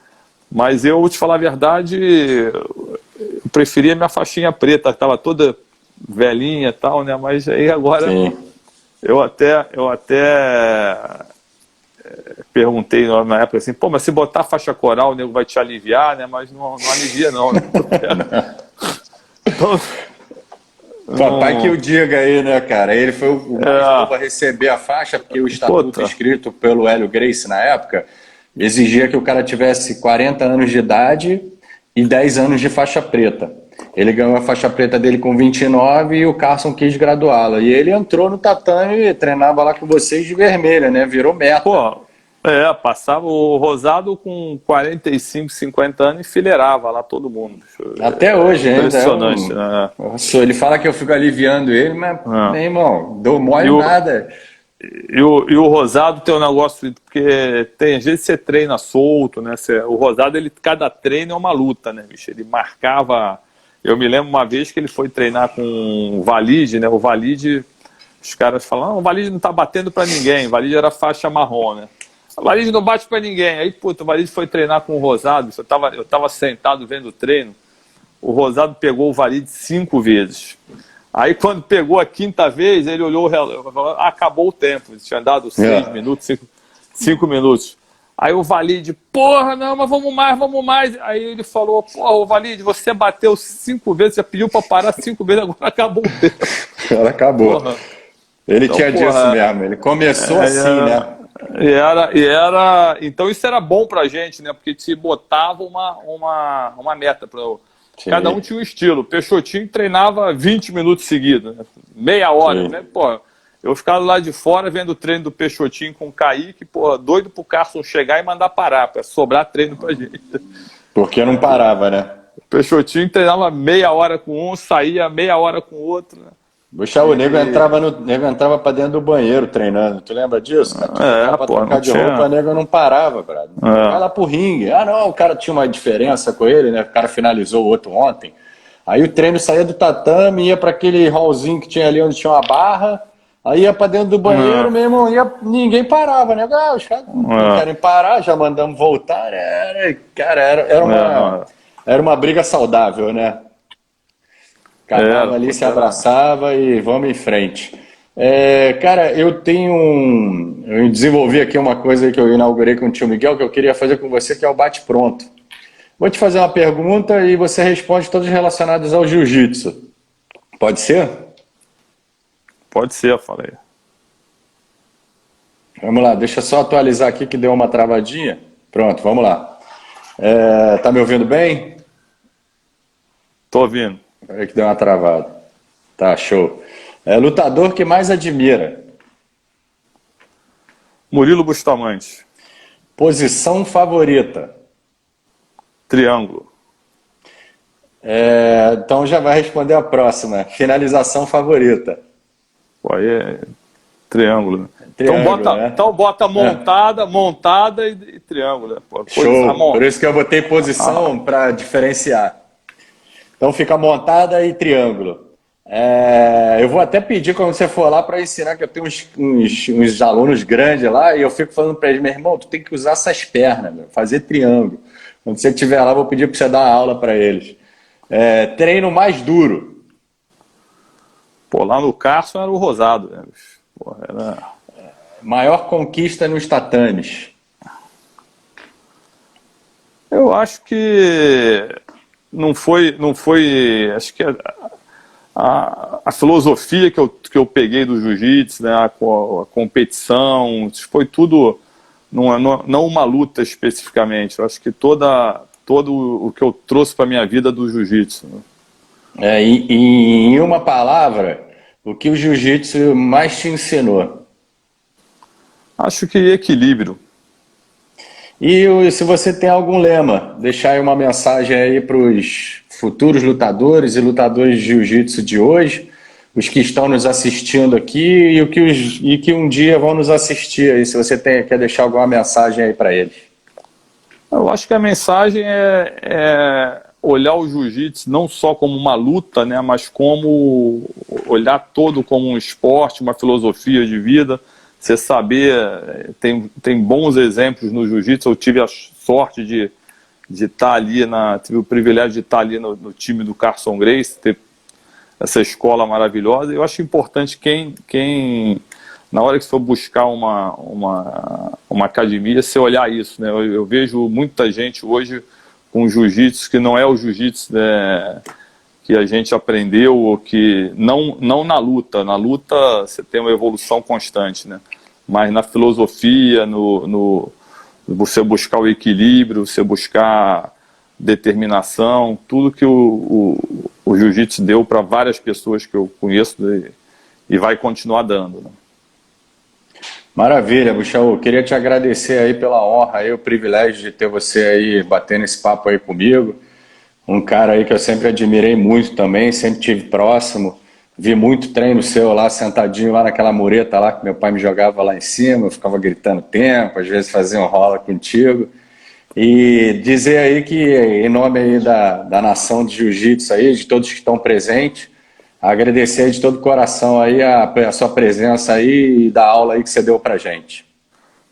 Mas eu, vou te falar a verdade, eu preferia minha faixinha preta, que estava toda velhinha e tal, né? Mas aí agora eu até perguntei na época assim, mas se botar faixa coral, o nego vai te aliviar, né? Mas não alivia não, né? Então, papai que o diga aí, né, cara? Ele foi o mais novo a receber a faixa, porque o estatuto escrito pelo Hélio Gracie na época exigia que o cara tivesse 40 anos de idade e 10 anos de faixa preta. Ele ganhou a faixa preta dele com 29 e o Carson quis graduá-la. E ele entrou no tatame e treinava lá com vocês de vermelha, né? Virou meta. Passava o Rosado com 45, 50 anos, enfileirava lá todo mundo. Até hoje ainda. Impressionante, né? Nossa, ele fala que eu fico aliviando ele, mas, meu irmão, dou mole nada. E o Rosado tem um negócio, porque tem às vezes você treina solto, né? O Rosado, cada treino é uma luta, né, bicho? Ele marcava. Eu me lembro uma vez que ele foi treinar com o Valide, né? O Valide, os caras falaram, o Valide não tá batendo pra ninguém, o Valide era faixa marrom, né? O Valide não bate pra ninguém. Aí, puta, o Valide foi treinar com o Rosado, eu tava sentado vendo o treino, o Rosado pegou o Valide 5 vezes. Aí quando pegou a 5ª vez, ele olhou o relógio, falou, acabou o tempo, tinha dado 6 minutos, 5 minutos. Aí o Valide, porra, não, mas vamos mais. Aí ele falou, porra, o Valide, você bateu 5 vezes, já pediu pra parar 5 vezes, agora acabou o tempo. Agora acabou. Porra. Ele então, tinha disso mesmo, ele começou assim, né? Então isso era bom pra gente, né? Porque te botava uma meta para cada um tinha um estilo. O Peixotinho treinava 20 minutos seguidos, né? Meia hora, né? Pô, eu ficava lá de fora vendo o treino do Peixotinho com o Kaique, pô, doido pro Carson chegar e mandar parar, para sobrar treino pra gente. Porque não parava, né? O Peixotinho treinava meia hora com um, saía meia hora com o outro, né? O nego entrava pra dentro do banheiro treinando. Tu lembra disso? Pra trocar de roupa, o nego não parava, brother. Vai lá pro ringue. O cara tinha uma diferença com ele, né? O cara finalizou o outro ontem. Aí o treino saía do tatame, ia pra aquele hallzinho que tinha ali onde tinha uma barra. Aí ia pra dentro do banheiro mesmo, ninguém parava, né? Os caras não querem parar, já mandamos voltar. Era uma briga saudável, né? Cada um ali se abraçava e vamos em frente. Cara, eu desenvolvi aqui uma coisa que eu inaugurei com o tio Miguel, que eu queria fazer com você, que é o bate-pronto. Vou te fazer uma pergunta e você responde todas relacionadas ao jiu-jitsu. Pode ser? Pode ser, eu falei. Vamos lá, deixa eu só atualizar aqui que deu uma travadinha. Pronto, vamos lá. Tá me ouvindo bem? Tô ouvindo. Peraí que deu uma travada. Tá, show. Lutador que mais admira? Murilo Bustamante. Posição favorita? Triângulo. Então já vai responder a próxima. Finalização favorita? Pô, aí é triângulo. Triângulo, então bota montada e triângulo. Né? Pô, show. Por isso que eu botei posição para diferenciar. Então fica montada e triângulo. Eu vou até pedir quando você for lá para ensinar, que eu tenho uns alunos grandes lá e eu fico falando para eles, meu irmão, tu tem que usar essas pernas, fazer triângulo. Quando você estiver lá, vou pedir para você dar uma aula para eles. Treino mais duro? Pô, lá no Carson era o Rosado. Né? Pô, maior conquista nos tatames? Eu acho que não foi acho que a filosofia que eu peguei do jiu-jitsu, né, a competição, foi tudo, não uma luta especificamente, eu acho que todo o que eu trouxe para a minha vida do jiu-jitsu. Né? Em uma palavra, o que o jiu-jitsu mais te ensinou? Acho que equilíbrio. E se você tem algum lema, deixar aí uma mensagem aí para os futuros lutadores e lutadores de jiu-jitsu de hoje, os que estão nos assistindo aqui e que um dia vão nos assistir aí, se você quer deixar alguma mensagem aí para eles. Eu acho que a mensagem é olhar o jiu-jitsu não só como uma luta, né, mas como olhar todo como um esporte, uma filosofia de vida. Você saber, tem bons exemplos no jiu-jitsu. Eu tive a sorte de estar ali, tive o privilégio de estar ali no time do Carson Gracie, ter essa escola maravilhosa. Eu acho importante quem na hora que for buscar uma academia, você olhar isso. Né? Eu vejo muita gente hoje com jiu-jitsu que não é o jiu-jitsu, né, que a gente aprendeu, ou que não na luta. Na luta você tem uma evolução constante, né? Mas na filosofia, você buscar o equilíbrio, você buscar determinação, tudo que o jiu-jitsu deu para várias pessoas que eu conheço e vai continuar dando. Né? Maravilha, Buchaú. Queria te agradecer aí pela honra, aí, o privilégio de ter você aí batendo esse papo aí comigo. Um cara aí que eu sempre admirei muito também, sempre tive próximo. Vi muito treino seu lá, sentadinho lá naquela mureta lá que meu pai me jogava lá em cima, eu ficava gritando tempo, às vezes fazia um rola contigo. E dizer aí que, em nome aí da nação de jiu-jitsu aí, de todos que estão presentes, agradecer aí de todo o coração aí a sua presença aí e da aula aí que você deu pra gente.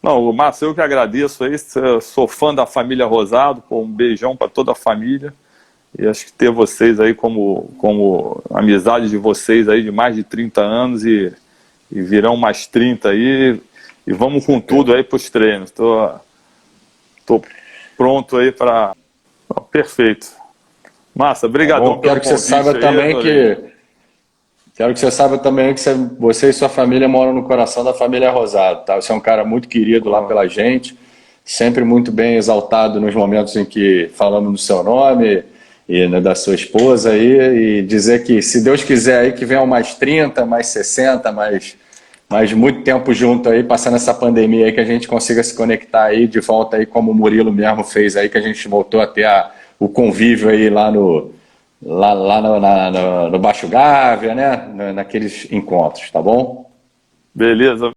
Não, Márcio, eu que agradeço aí, sou fã da família Rosado, pô, um beijão para toda a família. E acho que ter vocês aí como amizade de vocês aí de mais de 30 anos e virão mais 30 aí. E vamos com tudo aí para os treinos. Tô pronto aí para... Perfeito. Massa, Tá brigadão bom? pelo convite aí, adorei. Quero que você saiba também que você e sua família moram no coração da família Rosado, tá? Você é um cara muito querido lá pela gente, sempre muito bem exaltado nos momentos em que falamos no seu nome e né, da sua esposa aí, e dizer que, se Deus quiser aí, que venham mais 30, mais 60, mais muito tempo junto aí, passando essa pandemia aí, que a gente consiga se conectar aí de volta aí, como o Murilo mesmo fez aí, que a gente voltou a ter o convívio aí lá no Baixo Gávea, né? Naqueles encontros, tá bom? Beleza.